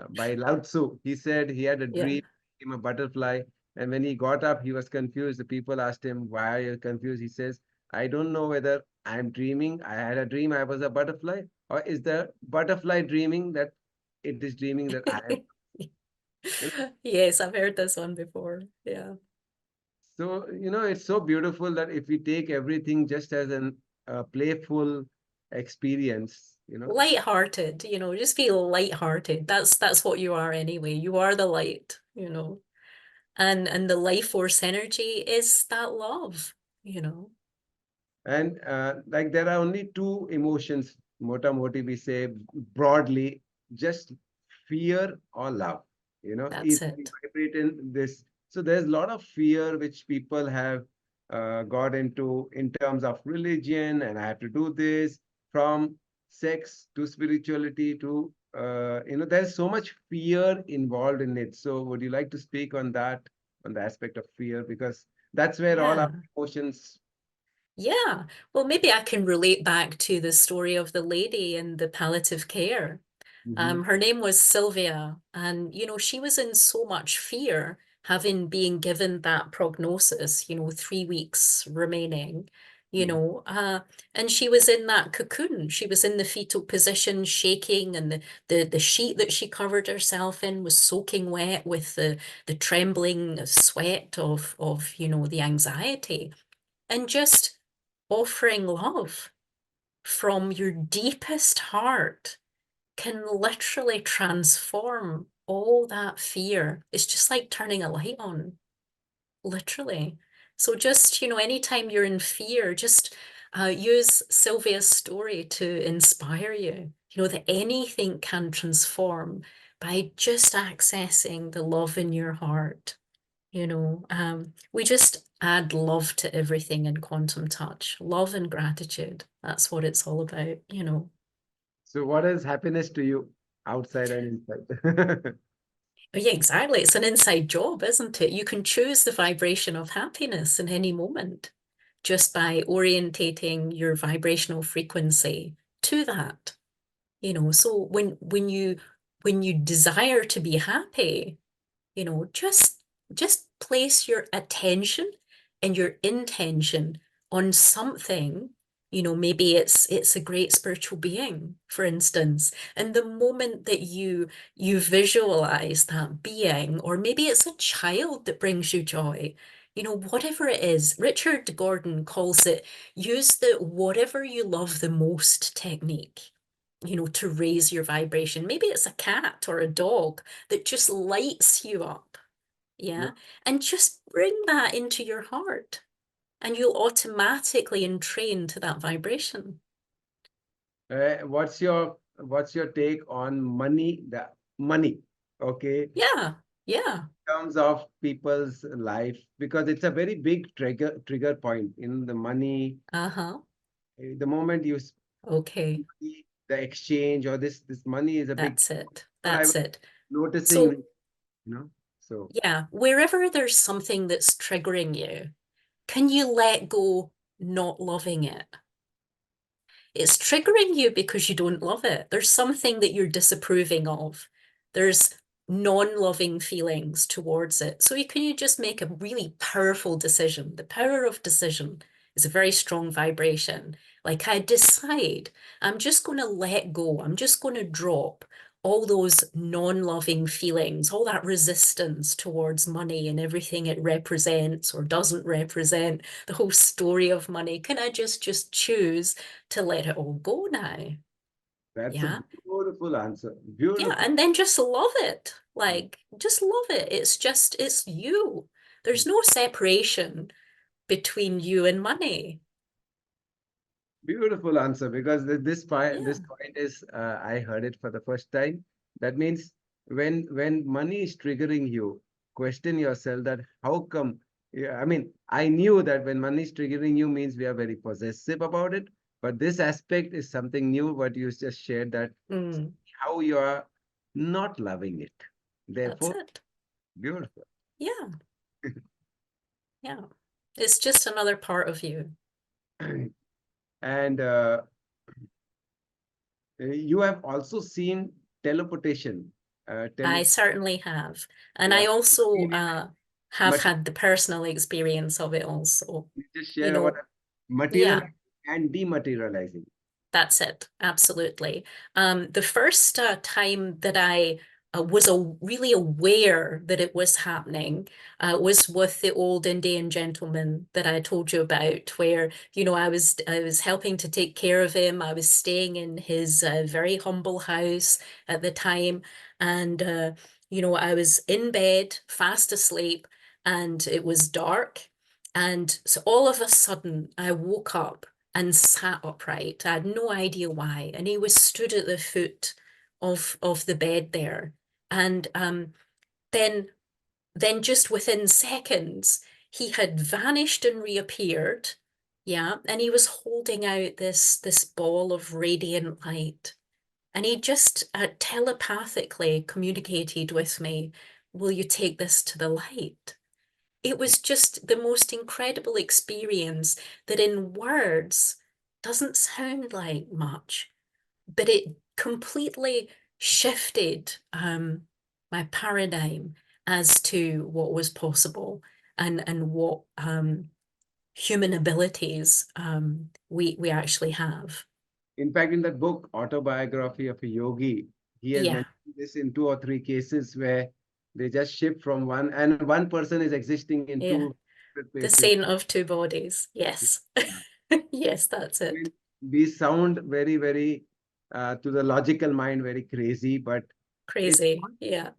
by Lao Tzu. He said he had a Yeah. dream, became a butterfly, and when he got up, he was confused. The people asked him, "Why are you confused?" He says, "I don't know whether I'm dreaming. I had a dream I was a butterfly, or is the butterfly dreaming that it is dreaming that I am." You know, Yes, I've heard this one before. Yeah. so you know, it's so beautiful that if we take everything just as an playful experience, you know, Light-hearted, you know, just feel light-hearted. That's what you are anyway. You are the light, you know. And the life force energy is that love, you know. and like there are only two emotions, mota moti we say broadly, just fear or love. You know, That's if we it. vibrate in this, so there's a lot of fear which people have got into in terms of religion, and I have to do this, from sex to spirituality to you know, there's so much fear involved in it. So would you like to speak on that, on the aspect of fear, because that's where all our Yeah. emotions. Yeah. Well, maybe I can relate back to the story of the lady in the palliative care. Mhm. Her name was Sylvia, and you know, she was in so much fear, having been given that prognosis, you know, 3 weeks remaining, you Mhm. know, and she was in that cocoon. She was in the fetal position, shaking, and the sheet that she covered herself in was soaking wet with the trembling sweat of you know, the anxiety, and just offering love from your deepest heart can literally transform all that fear. It's just like turning a light on, literally. So just, you know, anytime you're in fear, just use Sylvia's story to inspire you. You know, that anything can transform by just accessing the love in your heart. You know, we just add love to everything in Quantum Touch. Love and gratitude. That's what it's all about, you know. So what is happiness to you, outside and inside? Yeah, exactly. It's an inside job, isn't it? You can choose the vibration of happiness in any moment. just by orientating your vibrational frequency to that. You know, so when you desire to be happy, you know, just place your attention and your intention on something. You know, maybe it's a great spiritual being, for instance, and the moment that you visualize that being, or maybe it's a child that brings you joy, you know, whatever it is. Richard Gordon calls it, use the whatever you love the most technique, you know, to raise your vibration. Maybe it's a cat or a dog that just lights you up. Yeah. And just bring that into your heart, and you'll automatically entrain to that vibration. What's your take on money? The money, okay, Yeah. Yeah. in terms of people's life, because it's a very big trigger point in the money. Uh-huh. The moment you Okay. see the exchange or this money is a big. That's it. What I That's was it. noticing, So, so yeah, wherever there's something that's triggering you, can you let go not loving it? It's triggering you because you don't love it. There's something that you're disapproving of. There's non-loving feelings towards it. So can you just make a really powerful decision? The power of decision is a very strong vibration. Like, I decide I'm just going to let go. I'm just going to drop all those non-loving feelings, all that resistance towards money and everything it represents or doesn't represent, the whole story of money. Can I just choose to let it all go now? that's Yeah. a beautiful answer. Yeah, Beautiful. and then just love it. Like, just love it. It's you. There's no separation between you and money. Beautiful answer, because this point, Yeah. this point is, I heard it for the first time. That means when money is triggering you, question yourself that how come. Yeah, I mean, I knew that when money is triggering you means we are very possessive about it, but this aspect is something new. What you just shared, that Mm, how you are not loving it. that's Therefore, it. beautiful. Yeah. Yeah. It's just another part of you. And you have also seen teleportation. I certainly have. And I Yeah. also Material- have had the personal experience of it also. You just You share about know, material yeah. and dematerializing. That's it. Absolutely. The first time that I was really aware that it was happening was with the old Indian gentleman that I told you about, where, you know, I was helping to take care of him. I was staying in his very humble house at the time, and you know, I was in bed, fast asleep, and it was dark. And so all of a sudden, I woke up and sat upright. I had no idea why. And he was stood at the foot of the bed there. And then then just within seconds, he had vanished and reappeared. Yeah. And he was holding out this ball of radiant light. And he just telepathically communicated with me, will you take this to the light? It was just the most incredible experience that in words doesn't sound like much, but it completely shifted my paradigm as to what was possible, and what human abilities we actually have. In fact, in that book, Autobiography of a Yogi, he has Yeah, mentioned this in 2 or 3 cases where they just shift from one, and one person is existing in yeah. two different The places. saint of two bodies. Yes. Yes, that's I it. mean, these sound very, very, to the logical mind, very crazy, but it's Crazy. Yeah.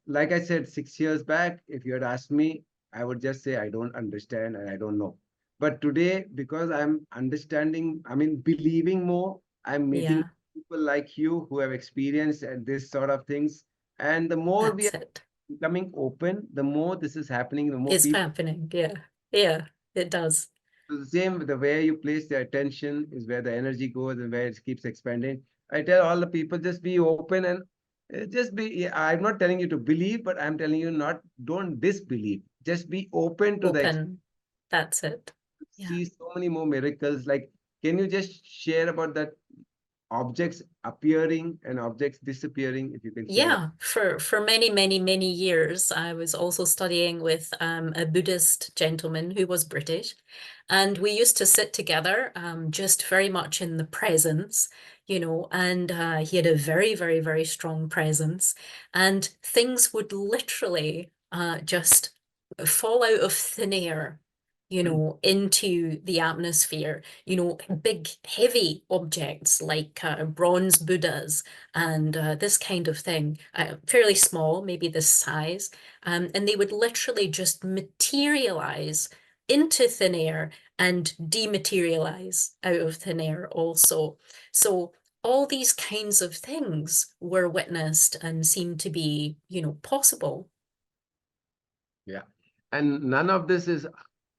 like I said 6 years back, if you had asked me, I would just say I don't understand and I don't know. But today, because I'm understanding, I mean, believing more, I'm meeting Yeah, people like you who have experienced and this sort of things. And the more we that's are it. becoming open, the more this is happening, the more It's people. happening. Yeah. Yeah, it does. So the same, the way you place the attention is where the energy goes and where it keeps expanding. I tell all the people, just be open and just be. I'm not telling you to believe, but I'm telling you, not don't disbelieve. Just be open to the Open. That's it. see so many more miracles. Like, can you just share about that objects appearing and objects disappearing, if you can share? Yeah, for many, many, many years, I was also studying with a Buddhist gentleman who was British, and we used to sit together, just very much in the presence, and he had a very, very, very strong presence, and things would literally just fall out of thin air, into the atmosphere, big, heavy objects like bronze Buddhas and this kind of thing, fairly small, maybe this size, and they would literally just materialize into thin air and dematerialize out of thin air also. So all these kinds of things were witnessed and seemed to be, possible. Yeah. And none of this is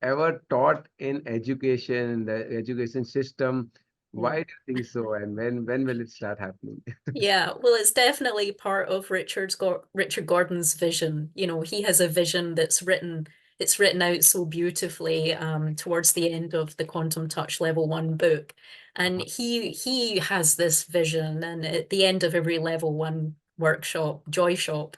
ever taught in education, the education system. Why do you think so? And when will it start happening? Yeah, well, it's definitely part of Richard Gordon's vision. He has a vision it's written out so beautifully towards the end of the Quantum Touch Level 1 book. And he has this vision, and at the end of every Level 1 workshop, joy shop,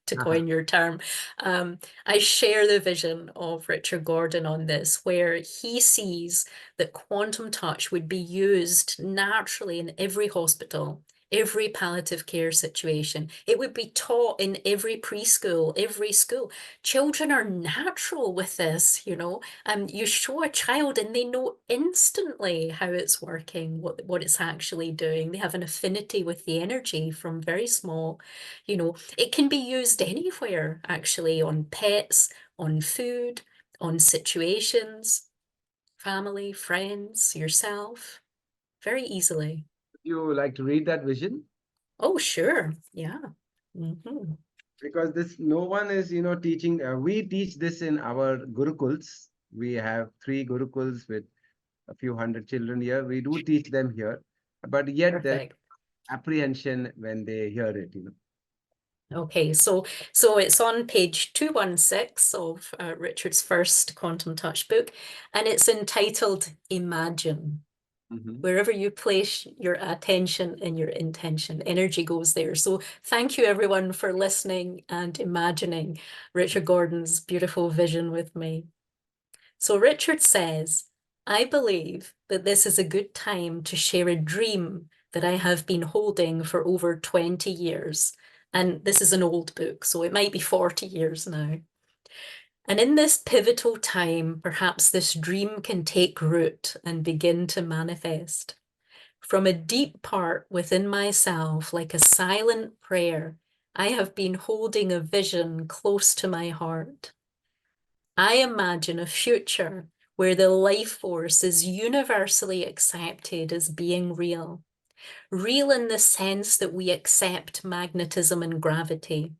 to coin your term, I share the vision of Richard Gordon on this, where he sees that quantum touch would be used naturally in every hospital, every palliative care situation. It would be taught in every preschool, every school. Children are natural with this, you show a child and they know instantly how it's working, what it's actually doing. They have an affinity with the energy from very small. It can be used anywhere, actually, on pets, on food, on situations, family, friends, yourself, very easily. You like to read that vision? Oh, sure. Yeah. Mm-hmm. Because this, no one is, teaching. We teach this in our gurukuls. We have 3 gurukuls with a few hundred children here. We do teach them here, but yet there's Perfect. apprehension when they hear it. Okay, so it's on page 216 of Richard's first Quantum Touch book, and it's entitled Imagine. Wherever you place your attention and your intention, energy goes there. So thank you everyone for listening and imagining Richard Gordon's beautiful vision with me. So Richard says, I believe that this is a good time to share a dream that I have been holding for over 20 years. And this is an old book, so it might be 40 years now. And in this pivotal time, perhaps this dream can take root and begin to manifest. From a deep part within myself, like a silent prayer, I have been holding a vision close to my heart. I imagine a future where the life force is universally accepted as being real. Real in the sense that we accept magnetism and gravity.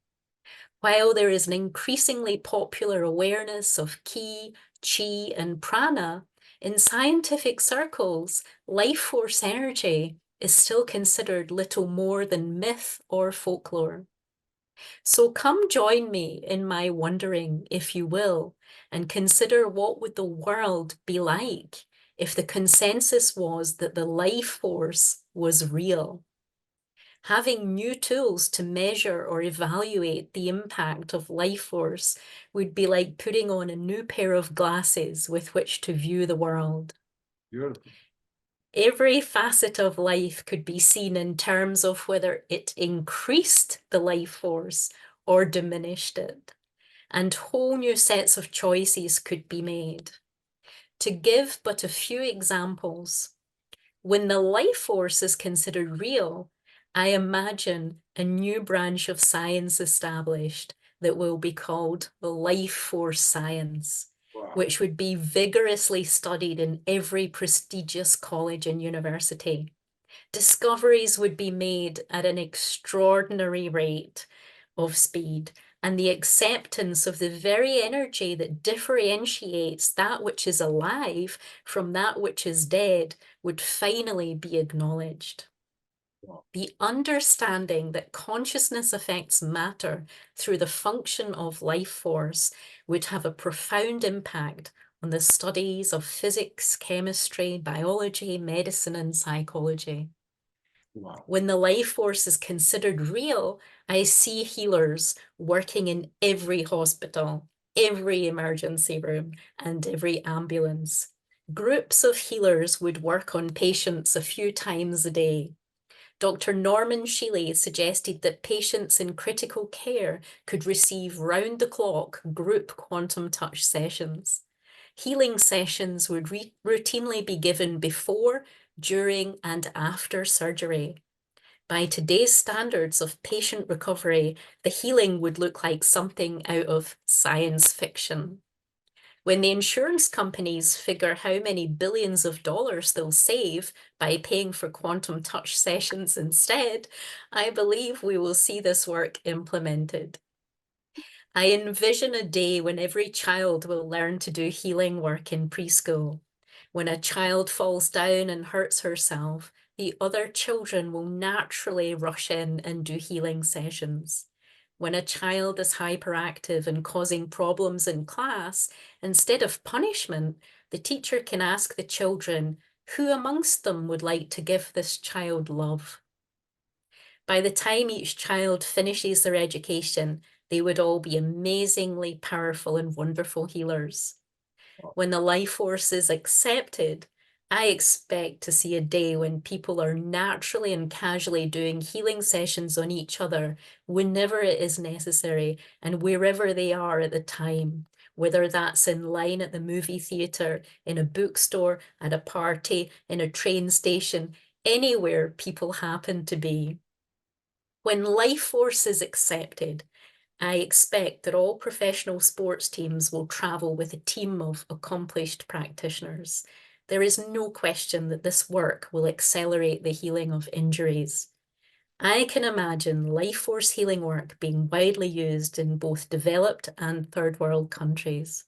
While there is an increasingly popular awareness of ki, chi, and prana, in scientific circles, life force energy is still considered little more than myth or folklore. So come join me in my wondering, if you will, and consider what would the world be like if the consensus was that the life force was real. Having new tools to measure or evaluate the impact of life force would be like putting on a new pair of glasses with which to view the world. Beautiful. Every facet of life could be seen in terms of whether it increased the life force or diminished it, and whole new sets of choices could be made. To give but a few examples, when the life force is considered real, I imagine a new branch of science established that will be called the life force science, which would be vigorously studied in every prestigious college and university. Discoveries would be made at an extraordinary rate of speed, and the acceptance of the very energy that differentiates that which is alive from that which is dead would finally be acknowledged. The understanding that consciousness affects matter through the function of life force would have a profound impact on the studies of physics, chemistry, biology, medicine, and psychology. Wow. When the life force is considered real, I see healers working in every hospital, every emergency room, and every ambulance. Groups of healers would work on patients a few times a day. Dr. Norman Shealy suggested that patients in critical care could receive round-the-clock group quantum touch sessions. Healing sessions would routinely be given before, during, and after surgery. By today's standards of patient recovery, the healing would look like something out of science fiction. When the insurance companies figure how many billions of dollars they'll save by paying for quantum touch sessions instead, I believe we will see this work implemented. I envision a day when every child will learn to do healing work in preschool. When a child falls down and hurts herself, the other children will naturally rush in and do healing sessions. When a child is hyperactive and causing problems in class, instead of punishment, the teacher can ask the children, who amongst them would like to give this child love? By the time each child finishes their education, they would all be amazingly powerful and wonderful healers. When the life force is accepted, I expect to see a day when people are naturally and casually doing healing sessions on each other whenever it is necessary and wherever they are at the time, whether that's in line at the movie theatre, in a bookstore, at a party, in a train station, anywhere people happen to be. When life force is accepted, I expect that all professional sports teams will travel with a team of accomplished practitioners. There is no question that this work will accelerate the healing of injuries. I can imagine life force healing work being widely used in both developed and third world countries.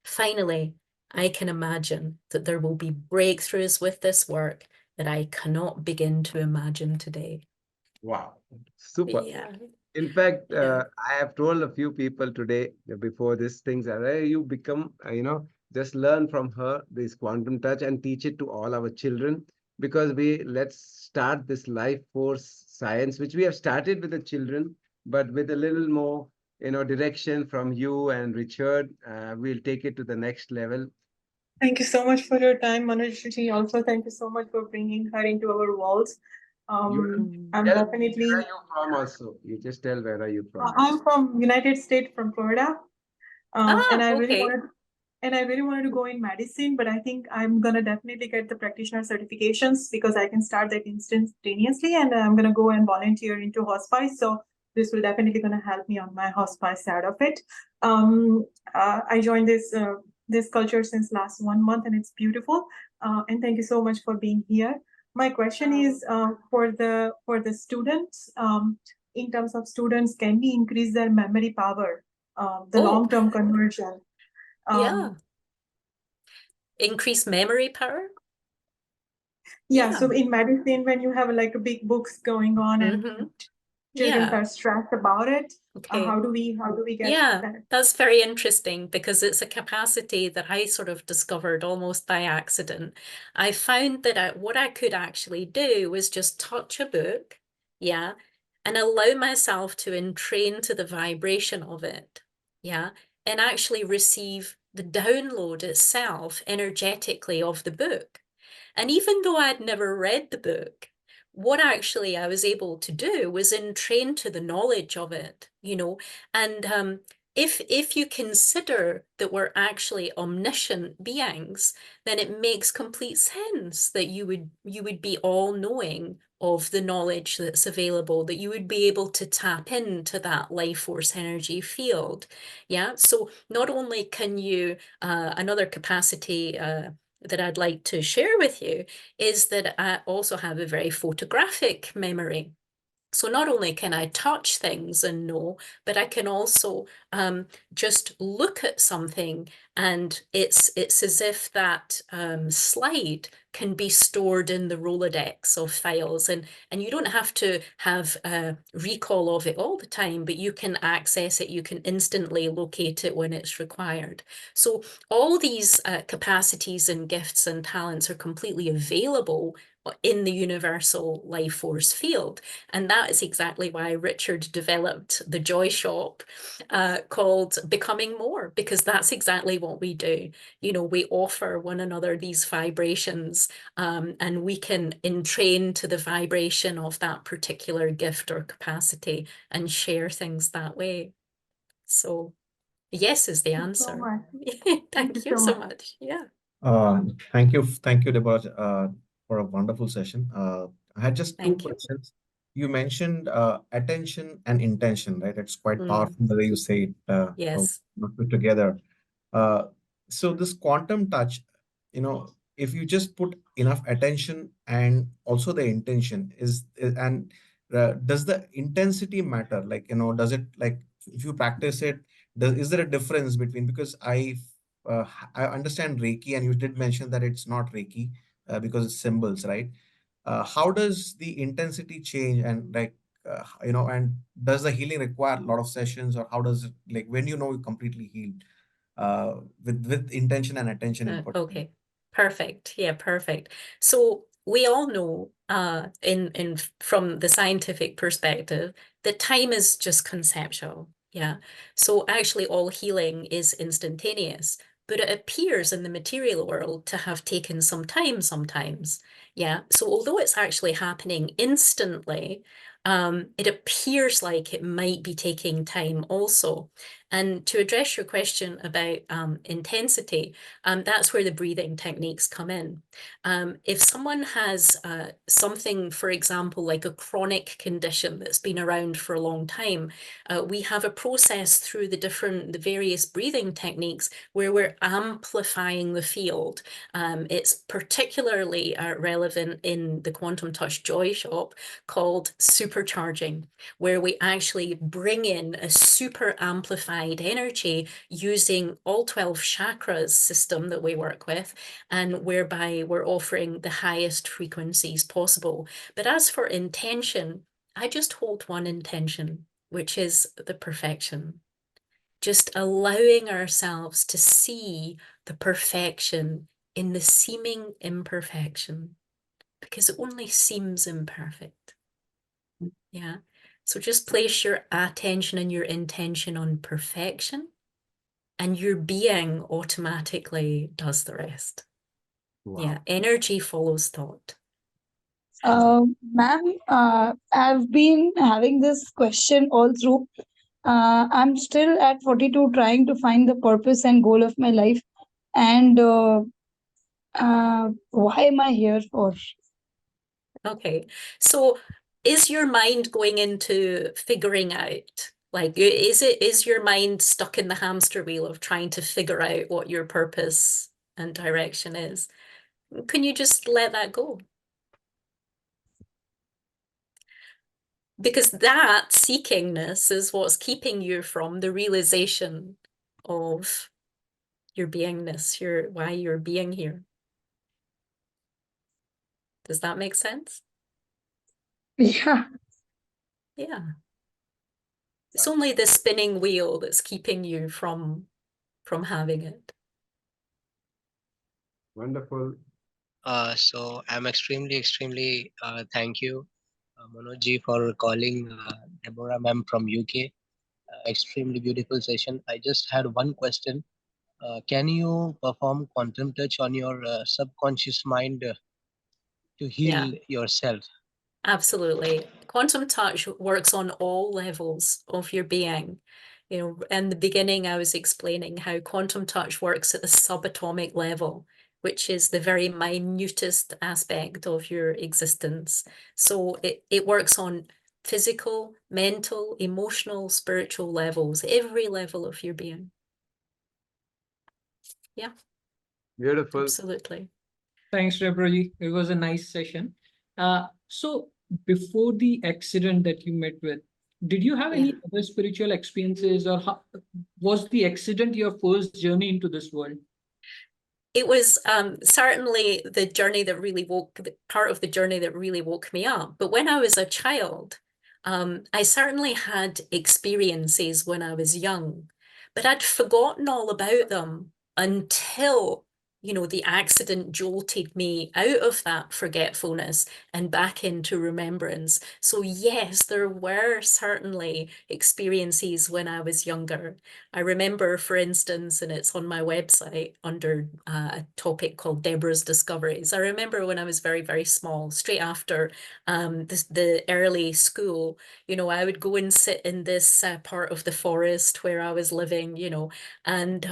Finally, I can imagine that there will be breakthroughs with this work that I cannot begin to imagine today. Wow. Super. Yeah. In fact, Yeah. I have told a few people today before these things are, "Hey, you become, just learn from her this quantum touch and teach it to all our children because let's start this life force science, which we have started with the children, but with a little more, direction from you and Richard, we'll take it to the next level." Thank you so much for your time, Manoj Ji. Also, thank you so much for bringing her into our walls. I'm Tell definitely. where are you from also? You just tell where are you from. I'm from United States, from Florida, and I really Okay. wanted to go in medicine, but I think I'm gonna definitely get the practitioner certifications because I can start that instantaneously, and I'm gonna go and volunteer into hospice. So this will definitely gonna help me on my hospice side of it. I joined this culture since last 1 month, and it's beautiful. And thank you so much for being here. My question is for the students. In terms of students, can we increase their memory power, the long-term conversion? Yeah. Increase memory power? Yeah, so in medicine, when you have like a big books going on and children Yeah. are stressed about it, Okay. how do we get that? That's very interesting because it's a capacity that I sort of discovered almost by accident. I found that what I could actually do was just touch a book, and allow myself to entrain to the vibration of it, and actually receive the download itself energetically of the book. And even though I'd never read the book, what actually I was able to do was entrain to the knowledge of it, and if you consider that we're actually omniscient beings, then it makes complete sense that you would be all knowing of the knowledge that's available, that you would be able to tap into that life force energy field. So not only can you another capacity that I'd like to share with you is that I also have a very photographic memory. So not only can I touch things and know, but I can also just look at something And it's as if that slide can be stored in the Rolodex of files, and you don't have to have a recall of it all the time, but you can access it, you can instantly locate it when it's required. So all these capacities and gifts and talents are completely available in the universal life force field. And that is exactly why Richard developed the joy shop called Becoming More, because that's exactly what we do. You know, we offer one another these vibrations, and we can entrain to the vibration of that particular gift or capacity and share things that way. So yes is the Thank you so answer. much. Thank you so much. Yeah. Thank you, Deborah, for a wonderful session. I had just two Thank you. questions. You mentioned attention and intention, right? It's quite Mm, powerful the way you say it, yes. put together. So this quantum touch, if you just put enough attention and also the intention and does the intensity matter? Like, does it, like, if you practice it, is there a difference between, because I understand Reiki, and you did mention that it's not Reiki because it's symbols, right? How does the intensity change, and like, and does the healing require a lot of sessions, or how does it, like, when you're completely healed with intention and attention in particular? Okay, perfect. Yeah, perfect. So we all know in from the scientific perspective that time is just conceptual. Yeah. So actually all healing is instantaneous, but it appears in the material world to have taken some time sometimes. Yeah. So although it's actually happening instantly, it appears like it might be taking time also. And to address your question about intensity, that's where the breathing techniques come in. If someone has something, for example, like a chronic condition that's been around for a long time, we have a process through the various breathing techniques where we're amplifying the field. It's particularly relevant in the Quantum Touch Joy Shop called supercharging, where we actually bring in a super amplified energy using all 12 chakras system that we work with, and whereby we're offering the highest frequencies possible. But as for intention, I just hold one intention, which is the perfection. Just allowing ourselves to see the perfection in the seeming imperfection, because it only seems imperfect. Yeah. So just place your attention and your intention on perfection, and your being automatically does the rest. Wow. Yeah, energy follows thought. Ma'am, I've been having this question all through. I'm still at 42 trying to find the purpose and goal of my life. And why am I here for? Okay, so is your mind going into figuring out? Like, is your mind stuck in the hamster wheel of trying to figure out what your purpose and direction is? Can you just let that go? Because that seekingness is what's keeping you from the realization of your beingness, why you're being here. Does that make sense? Yeah. Yeah. It's only the spinning wheel that's keeping you from having it. Wonderful. So I'm extremely thank you, Manoj Ji, for calling Deborah ma'am from UK. Extremely beautiful session. I just had one question. Can you perform quantum touch on your subconscious mind to Yeah, heal yourself? absolutely. Quantum touch works on all levels of your being. You know, in the beginning, I was explaining how quantum touch works at the subatomic level, which is the very minutest aspect of your existence. So it works on physical, mental, emotional, spiritual levels, every level of your being. Yeah, Beautiful. absolutely. Thanks, Deborah. It was a nice session. So before the accident that you met with, Did you have Yeah. any other spiritual experiences, or was the accident your first journey into this world? It was certainly the journey that really part of the journey that really woke me up. But when I was a child, I certainly had experiences when I was young, but I'd forgotten all about them until, the accident jolted me out of that forgetfulness and back into remembrance. So yes, there were certainly experiences when I was younger. I remember, for instance, and it's on my website under a topic called Deborah's Discoveries. I remember when I was very, very small, straight after the early school, I would go and sit in this part of the forest where I was living, and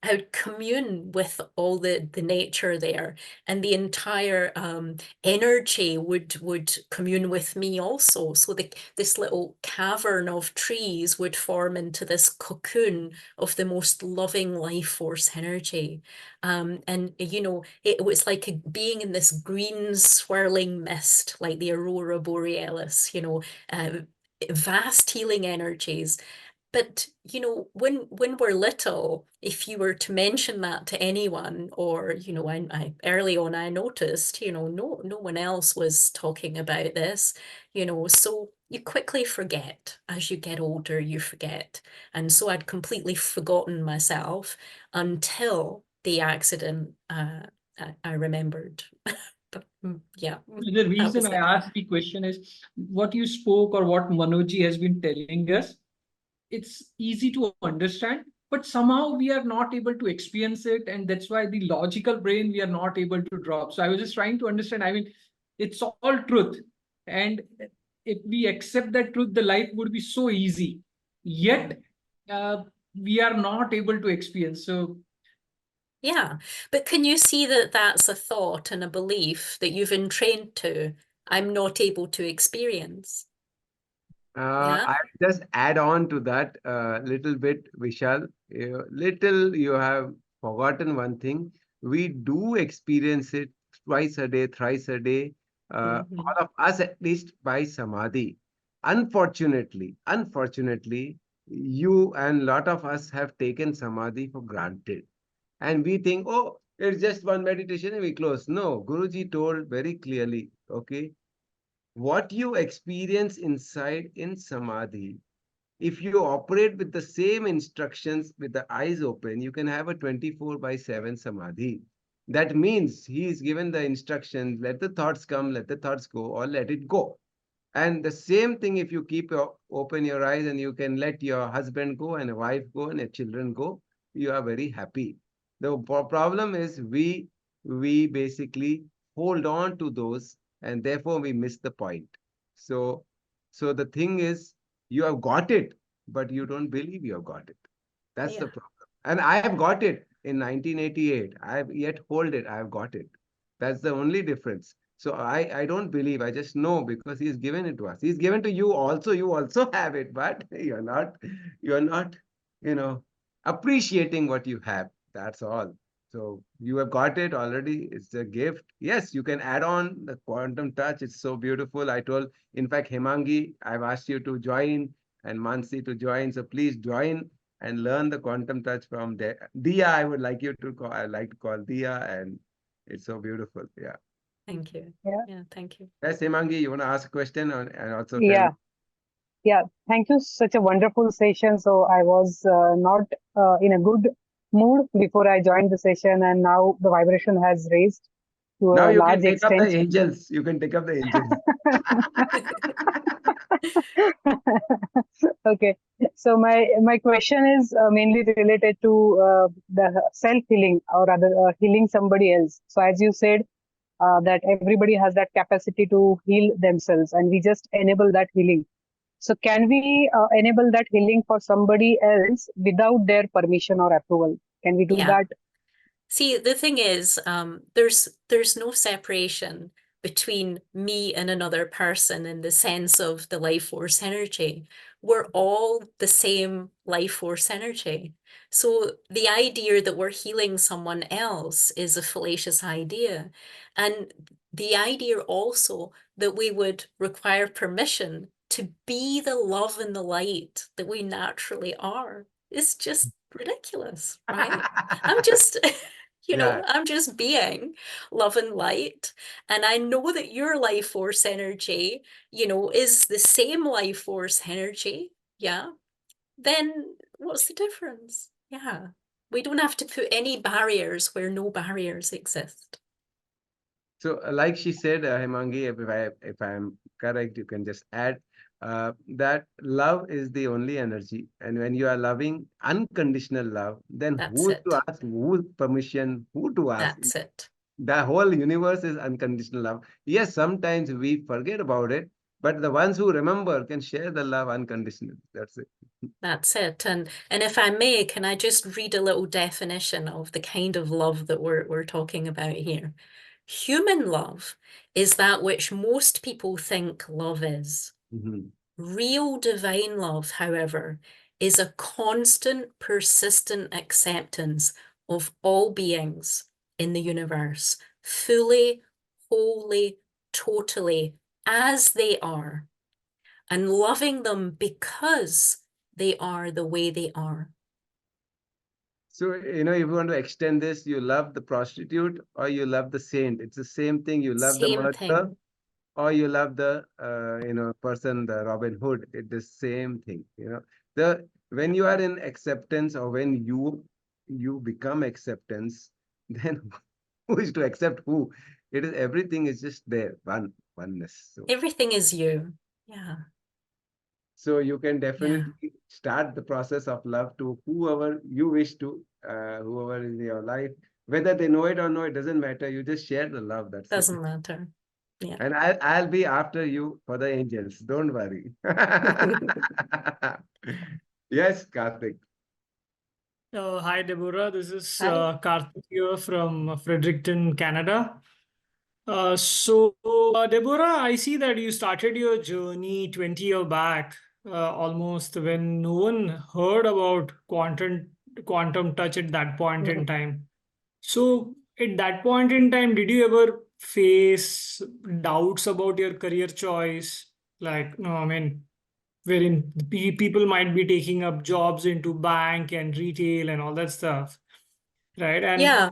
I would commune with all the nature there, and the entire energy would commune with me also. So this little cavern of trees would form into this cocoon of the most loving life force energy. And it was like being in this green swirling mist, like the aurora borealis, vast healing energies. But when we're little, if you were to mention that to anyone, or I early on I noticed, no one else was talking about this, so you quickly forget. As you get older, you forget. And so I'd completely forgotten myself until the accident. I remembered. But yeah, The that reason was I it. asked the question is what you spoke or what Manoj has been telling us. It's easy to understand, but somehow we are not able to experience it, and that's why the logical brain we are not able to drop. So I was just trying to understand. I mean, it's all truth, and if we accept that truth, the life would be so easy. Yet, we are not able to experience. So Yeah, but can you see that that's a thought and a belief that you've entrained to? I'm not able to experience. Yeah. I just add on to that little bit, Vishal. Little you have forgotten one thing. We do experience it twice a day, thrice a day. All of us at least by samadhi. Unfortunately, you and lot of us have taken samadhi for granted, and we think, oh, it's just one meditation and we close. No, Guruji told very clearly, okay, what you experience inside in samadhi, if you operate with the same instructions with the eyes open, you can have a 24/7 samadhi. That means he is given the instructions, let the thoughts come, let the thoughts go, or let it go. And the same thing, if you keep open your eyes and you can let your husband go and a wife go and your children go, you are very happy. The problem is we basically hold on to those, and therefore we miss the point. So so the thing is, you have got it, but you don't believe you have got it. That's the Yeah. problem. And I have got it in 1988. I have yet hold it. I have got it. That's the only difference. So I don't believe, I just know because he's given it to us. He's given to you also have it, but you're not, you know, appreciating what you have. That's all. So you have got it already. It's a gift. Yes, you can add on the quantum touch. It's so beautiful. I told, in fact, Hemangi, I've asked you to join and Mansi to join. So please join and learn the quantum touch from Dia. I would like you to call, I like to call Dia, and it's so beautiful. Yeah. Thank you. Yeah. Yeah, thank you. Yes, Hemangi, you want to ask a question and also tell? Yeah. Yeah. Thank you. Such a wonderful session. So I was not in a good mood before I joined the session, and now the vibration has raised to Now a you can large take up the extent. angels. You can take up the angels. Okay. So my question is mainly related to the self healing, or rather healing somebody else. So as you said, that everybody has that capacity to heal themselves, and we just enable that healing. So can we enable that healing for somebody else without their permission or approval? Can we do Yeah. that? See, the thing is, there's no separation between me and another person in the sense of the life force energy. We're all the same life force energy. So the idea that we're healing someone else is a fallacious idea. And the idea also that we would require permission to be the love and the light that we naturally are is just ridiculous, right? I'm just, Yeah. I'm just being love and light. And I know that your life force energy, is the same life force energy. Yeah. Then what's the difference? Yeah. We don't have to put any barriers where no barriers exist. So, like she said, Hemangi, if I am correct, you can just add that love is the only energy, and when you are loving unconditional love, then That's who it. to ask, who permission, who to ask? That's it. The whole universe is unconditional love. Yes, sometimes we forget about it, but the ones who remember can share the love unconditionally. That's it. That's it. And if I may, can I just read a little definition of the kind of love that we're talking about here? Human love is that which most people think love is. Mhm. Real divine love, however, is a constant, persistent acceptance of all beings in the universe, fully, wholly, totally, as they are, and loving them because they are the way they are. So, if you want to extend this, you love the prostitute or you love the saint. It's the same thing. You love the Same murderer thing. or you love the person, the Robin Hood. It's the same thing. The when you are in acceptance or when you become acceptance, then who is to accept who? It is everything is just there, oneness. So Everything is you. Yeah. so you can Yeah. definitely start the process of love to whoever you wish to, whoever is in your life, whether they know it or no, it doesn't matter. You just share the love. That's it. Doesn't matter. Yeah. And I'll be after you for the angels. Don't worry. Yes, Karthik. Hi, Deborah. This is Hi. Karthik here from Fredericton, Canada. Deborah, I see that you started your journey 20 years back, almost when no one heard about quantum touch at that point in time. So, at that point in time, did you ever face doubts about your career choice? Like, no, I mean, wherein people might be taking up jobs into bank and retail and all that stuff, right? And Yeah.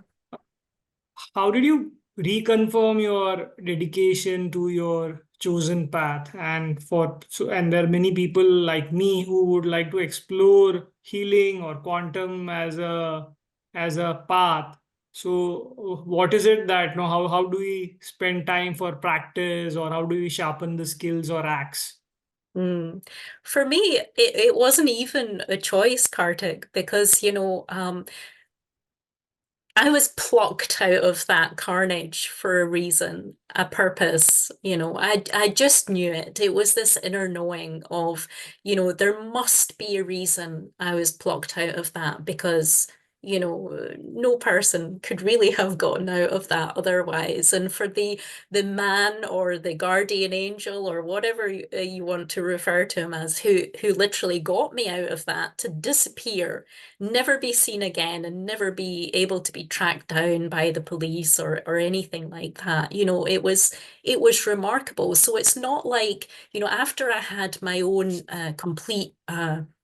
how did you reconfirm your dedication to your chosen path? And there are many people like me who would like to explore healing or quantum as a path. So what is it that, how do we spend time for practice, or how do we sharpen the skills or acts? For me, it wasn't even a choice, Kartik, because, I was plucked out of that carnage for a reason, a purpose. I just knew it. It was this inner knowing of, there must be a reason I was plucked out of that because, no person could really have gotten out of that otherwise. And for the man or the guardian angel or whatever you want to refer to him as, who literally got me out of that to disappear, never be seen again, and never be able to be tracked down by the police or anything like that. It was remarkable. So it's not like, after I had my own complete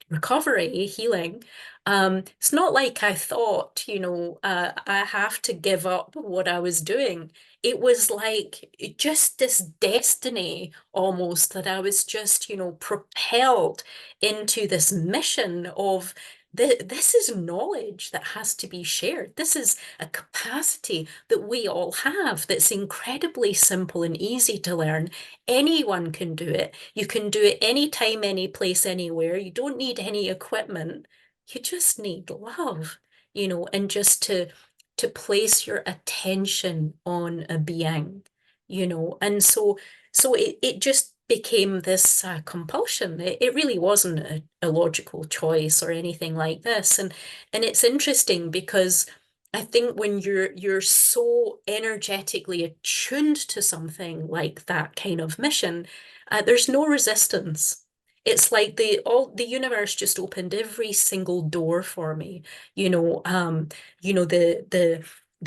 recovery, healing, it's not like I thought, I have to give up what I was doing. It was like just this destiny almost that I was just, propelled into this mission of this is knowledge that has to be shared. This is a capacity that we all have that's incredibly simple and easy to learn. Anyone can do it. You can do it anytime, any place, anywhere. You don't need any equipment. You just need love, and just to place your attention on a being, and so it just became this compulsion. It really wasn't a logical choice or anything like this. And it's interesting because I think when you're so energetically attuned to something like that kind of mission, there's no resistance. It's like the universe just opened every single door for me. The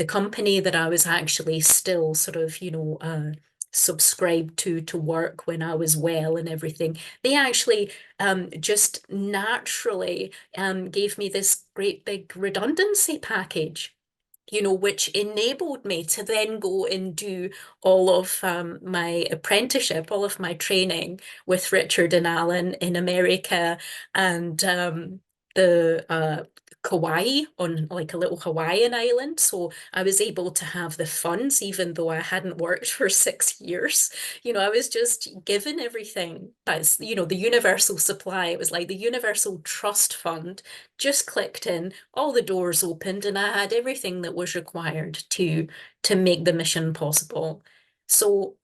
company that I was actually still sort of, subscribed to work when I was well and everything. They actually just naturally gave me this great big redundancy package, you know, which enabled me to then go and do all of my apprenticeship, all of my training with Richard and Alan in America, and the Kauai, on like a little Hawaiian island. So I was able to have the funds, even though I hadn't worked for 6 years. You know, I was just given everything. That's, you know, the universal supply. It was like the universal trust fund just clicked in, all the doors opened, and I had everything that was required to make the mission possible. So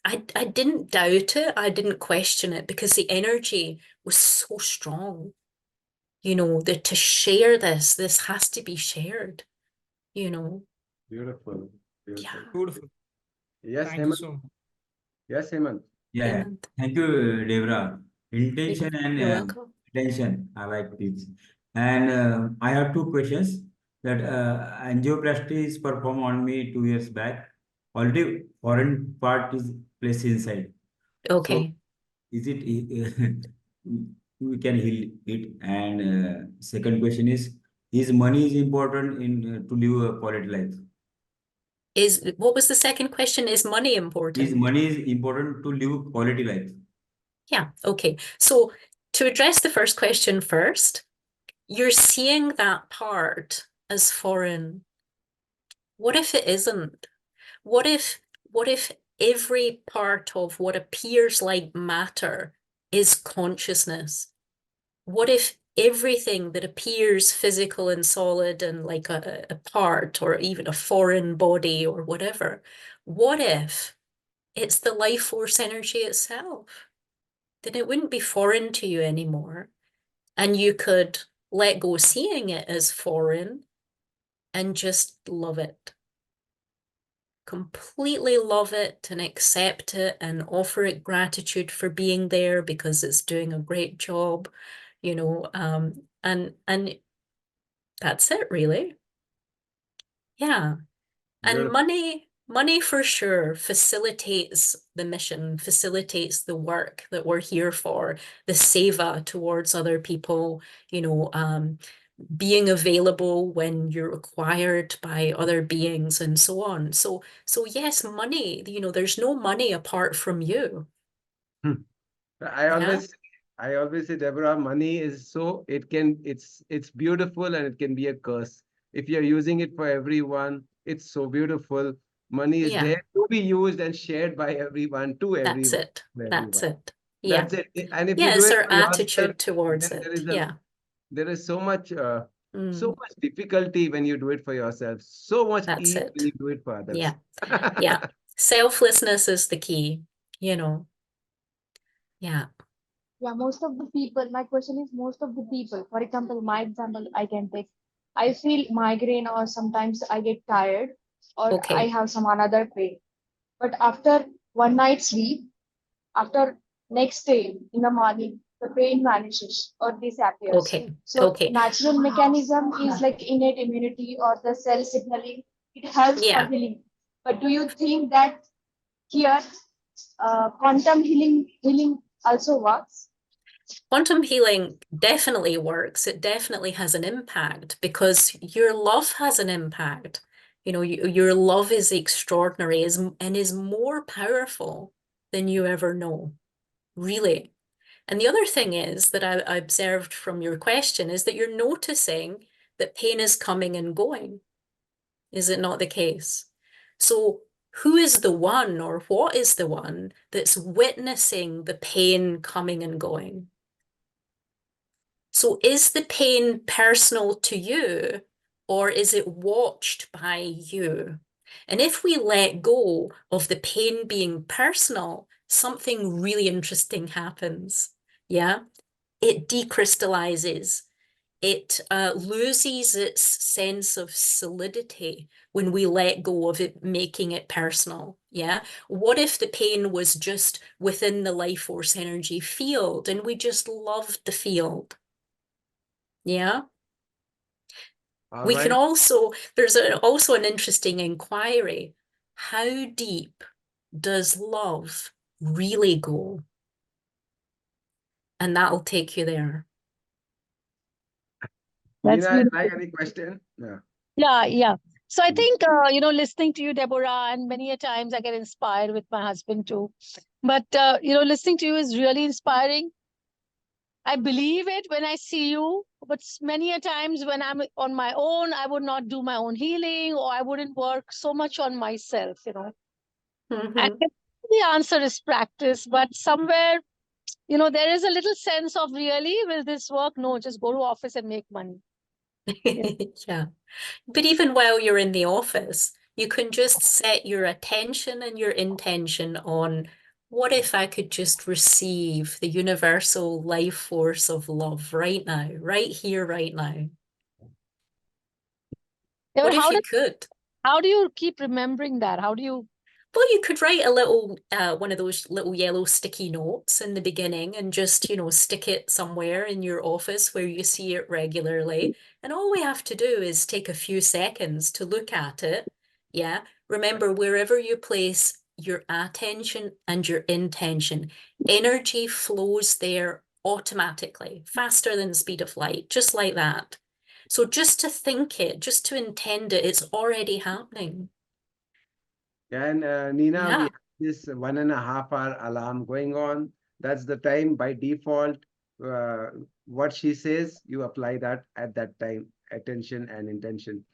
I didn't doubt it. I didn't question it because the energy was so strong. You know, that to share this has to be shared, you know. Beautiful. Beautiful. Yeah. Beautiful. Yes, Thank you Hemant. so much. Yes, Hemant. Yeah, Hemant. thank you, Deborah. Intention and You're welcome. attention, I like this. And I have two questions. That angioplasty is performed on me 2 years back. Already foreign part is placed inside. So Okay. is it we can heal it? And second question is money is important in to live a quality life? What was the second question? Is money Is important? money is important to live quality life? Yeah, okay. So to address the first question first, you're seeing that part as foreign. What if it isn't? What if every part of what appears like matter is consciousness? What if everything that appears physical and solid and like a part or even a foreign body or whatever, what if it's the life force energy itself? Then it wouldn't be foreign to you anymore. And you could let go seeing it as foreign and just love it. Completely love it and accept it and offer it gratitude for being there because it's doing a great job, you know, and that's it really. Yeah. And Beautiful. money for sure facilitates the mission, facilitates the work that we're here for, the seva towards other people, you know, being available when you're required by other beings and so on. So yes, money, you know, there's no money apart from you. I Yeah. always say, Deborah, money is so it's beautiful and it can be a curse. If you're using it for everyone, it's so beautiful. Money is Yeah. there to be used and shared by everyone, to That's everyone, it. to That's everyone. it. Yeah. That's it. And if you Yeah, do it's it our for yourself, attitude towards then it. Yeah. there is so much Mm, difficulty when you do it for yourself, so much that's ease when it. you do it for others. Yeah. Yeah. Selflessness is the key, you know. Yeah. Yeah, most of the people, my question is most of the people, for example, my example I can take. I feel migraine or sometimes I get tired or I Okay. have some another pain. But after one night's sleep, after next day in the morning, the pain vanishes or disappears. Okay. So Okay. natural mechanism is like innate immunity or the cell signaling. It helps for Yeah. healing. But do you think that here quantum healing also works? Quantum healing definitely works. It definitely has an impact because your love has an impact. You know, your love is extraordinary and is more powerful than you ever know, really. And the other thing is that I observed from your question is that you're noticing that pain is coming and going. Is it not the case? So who is the one or what is the one that's witnessing the pain coming and going? So is the pain personal to you or is it watched by you? And if we let go of the pain being personal, something really interesting happens. Yeah, it decrystallizes. It loses its sense of solidity when we let go of it, making it personal. Yeah. What if the pain was just within the life force energy field and we just loved the field? Yeah. All We can right. also, there's also an interesting inquiry. How deep does love really go? And that'll take you there. That's Nina, beautiful. like any question? Yeah. Yeah. So I think, listening to you, Deborah, and many a times I get inspired with my husband too. But, listening to you is really inspiring. I believe it when I see you, but many a times when I'm on my own, I would not do my own healing, or I wouldn't work so much on myself, And the answer is practice, but somewhere, there is a little sense of really, will this work? No, just go to office and make money. Yeah. But even while you're in the office, you can just set your attention and your intention on, what if I could just receive the universal life force of love right now, right here, right now? Yeah, What but if you could? how do you keep remembering that? How do you? Well, you could write a little, one of those little yellow sticky notes in the beginning and just, stick it somewhere in your office where you see it regularly. And all we have to do is take a few seconds to look at it. Yeah. Remember, wherever you place your attention and your intention, energy flows there automatically, faster than the speed of light, just like that. So just to think it, just to intend it, it's already happening. And Nina, we Yeah. have this 1.5 hour alarm going on. That's the time by default. What she says, you apply that at that time, attention and intention.